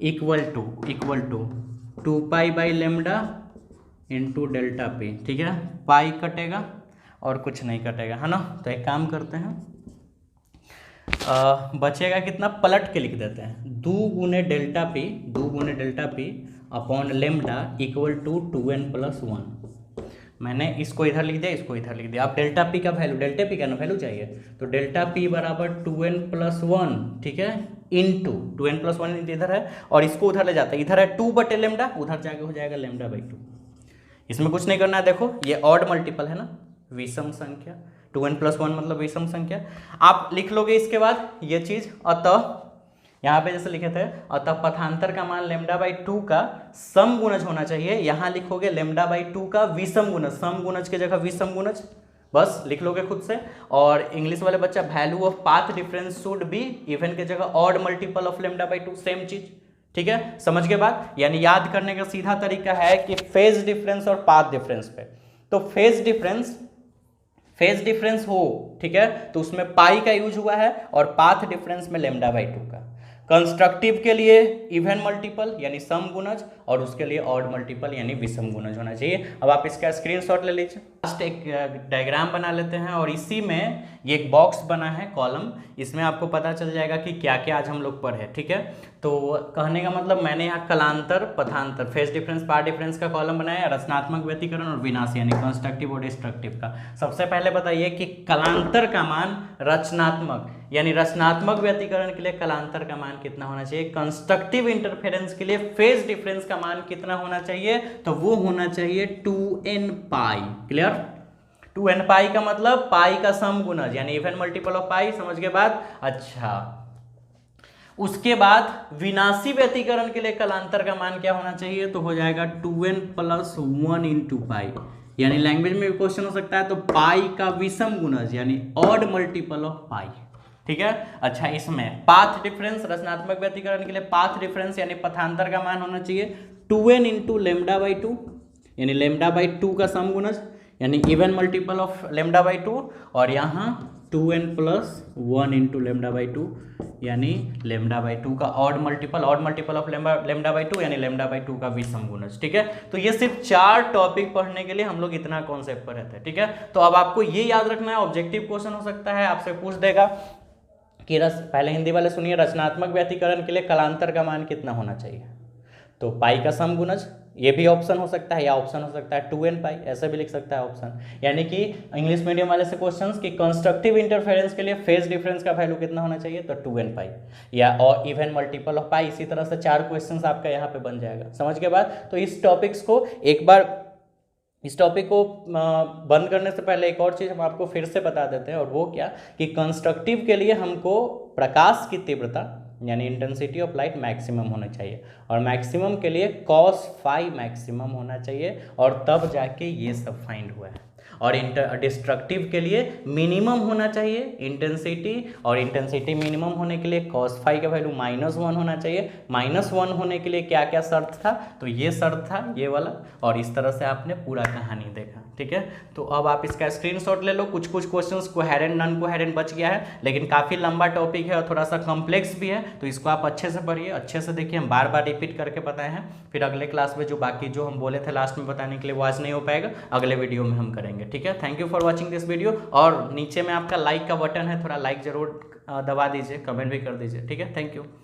Speaker 1: equal to 2 pi by lambda into delta P, ठीक है। पाई कटेगा और कुछ नहीं कटेगा, है ना। तो एक काम करते हैं, बचेगा कितना, पलट के लिख देते हैं, 2 गुने delta p upon lambda equal to 2n + 1। मैंने इसको इधर लिख दिया, इसको इधर लिख दिया। आप डेल्टा पी का वैल्यू, डेल्टा पी का ना वैल्यू चाहिए, तो डेल्टा पी बराबर 2n + 1, ठीक है, इंटू 2n + 1 इधर है, और इसको उधर ले जाता है, इधर है 2 बटे लेमडा, उधर जाके हो जाएगा लेमडा बाई 2। इसमें कुछ नहीं करना है, देखो ये ऑड मल्टीपल है ना, विषम संख्या, 2n + 1 मतलब विषम संख्या। आप लिख लोगे इसके बाद ये चीज, अतः यहाँ पे जैसे लिखे थे, अतः पथांतर का मान λ/2 का समगुणज होना चाहिए। यहाँ लिखोगे λ/2 का विषम गुणज, समगुणज की जगह विषम गुणज, बस लिख लोगे खुद से। और इंग्लिश वाले बच्चा value of path difference should be even की जगह ऑड मल्टीपल ऑफ λ/2, सेम चीज, ठीक है, समझ के बाद। यानी याद करने का सीधा तरीका है कि फेज डिफरेंस और पाथ डिफरेंस पे, तो फेज डिफरेंस हो, ठीक है, तो उसमें पाई का यूज हुआ है और पाथ डिफरेंस में λ/2 का। कंस्ट्रक्टिव के लिए इवन मल्टीपल यानी सम गुणज और उसके लिए ऑड मल्टीपल यानी विषम गुणज होना चाहिए। अब आप इसका स्क्रीनशॉट ले लीजिए। लास्ट एक डायग्राम बना लेते हैं और इसी में ये एक बॉक्स बना है कॉलम, इसमें आपको पता चल जाएगा कि क्या क्या आज हम लोग पढ़े, ठीक है। तो कहने का मतलब मैंने यहाँ कलांतर, पथांतर, फेज डिफरेंस, पार्ट डिफरेंस का कॉलम बनाया, रचनात्मक व्यतिकरण और विनाश यानी कंस्ट्रक्टिव और डिस्ट्रक्टिव का। सबसे पहले बताइए कि कलांतर का मान रचनात्मक यानी रचनात्मक व्यतिकरण के लिए कलांतर का मान कितना होना चाहिए, कंस्ट्रक्टिव इंटरफेरेंस के लिए फेज डिफरेंस का मान कितना होना चाहिए, तो वो होना चाहिए 2n पाई। क्लियर, 2n पाई का मतलब पाई का सम गुणज यानी इवन मल्टीपल ऑफ पाई, समझ के बाद। अच्छा, उसके बाद विनाशी व्यतिकरण के लिए कलांतर का मान क्या होना चाहिए, तो हो जाएगा 2n + 1 × पाई, यानी लैंग्वेज में क्वेश्चन हो सकता है तो पाई का विषम गुणज यानी ऑड मल्टीपल ऑफ पाई, ठीक है। अच्छा, इसमें पाथ डिफरेंस, रचनात्मक व्यतिकरण के लिए पाथ डिफरेंस यानी पथांतर का मान होना चाहिए 2n × λ/2 यानी λ/2 का सम गुणज यानी इवन मल्टीपल ऑफ λ/2, और यहाँ 2n + 1 × λ/2 यानी λ/2 का ऑड मल्टीपल ऑफ λ/2 यानी λ/2 का विषम गुणज, ठीक है। तो ये सिर्फ 4 टॉपिक पढ़ने के लिए हम लोग इतना कॉन्सेप्ट पढ़े थे, ठीक है। तो अब आपको ये याद रखना है, ऑब्जेक्टिव क्वेश्चन हो सकता है, आपसे पूछ देगा कि पहले हिंदी वाले सुनिए, रचनात्मक व्यतिकरण के लिए कलांतर का मान कितना होना चाहिए, तो पाई का सम गुणज, ये भी ऑप्शन हो सकता है, या ऑप्शन हो सकता है 2n पाई, ऐसे भी लिख सकता है ऑप्शन। यानी कि इंग्लिश मीडियम वाले से क्वेश्चंस कि कंस्ट्रक्टिव इंटरफेरेंस के लिए फेज डिफरेंस का वैल्यू कितना होना चाहिए, तो 2n पाई या और इवन मल्टीपल ऑफ पाई। इसी तरह से 4 क्वेश्चंस आपका यहाँ पे बन जाएगा, समझ के बाद। तो इस टॉपिक्स को एक बार, इस टॉपिक को बंद करने से पहले एक और चीज़ हम आपको फिर से बता देते हैं, और वो क्या कि कंस्ट्रक्टिव के लिए हमको प्रकाश की तीव्रता यानी इंटेंसिटी ऑफ लाइट मैक्सिमम होना चाहिए, और मैक्सिमम के लिए cos phi मैक्सिमम होना चाहिए, और तब जाके ये सब फाइंड हुआ है। और डिस्ट्रक्टिव के लिए मिनिमम होना चाहिए इंटेंसिटी, और इंटेंसिटी मिनिमम होने के लिए cos phi का वैल्यू -1 होना चाहिए। -1 होने के लिए क्या क्या शर्त था, तो ये शर्त था ये वाला, और इस तरह से आपने पूरा कहानी देखा, ठीक है। तो अब आप इसका स्क्रीनशॉट ले लो। कुछ क्वेश्चंस कोहेरेंट, नॉन कोहेरेंट बच गया है, लेकिन काफ़ी लंबा टॉपिक है और थोड़ा सा कॉम्प्लेक्स भी है, तो इसको आप अच्छे से पढ़िए, अच्छे से देखिए। हम बार बार रिपीट करके बताए हैं, फिर अगले क्लास में जो बाकी जो हम बोले थे लास्ट में बताने के लिए वो आज नहीं हो पाएगा, अगले वीडियो में हम करेंगे, ठीक है। Thank you for watching this video, और नीचे में आपका लाइक का बटन है, थोड़ा लाइक जरूर दबा दीजिए, कमेंट भी कर दीजिए, ठीक है। Thank you.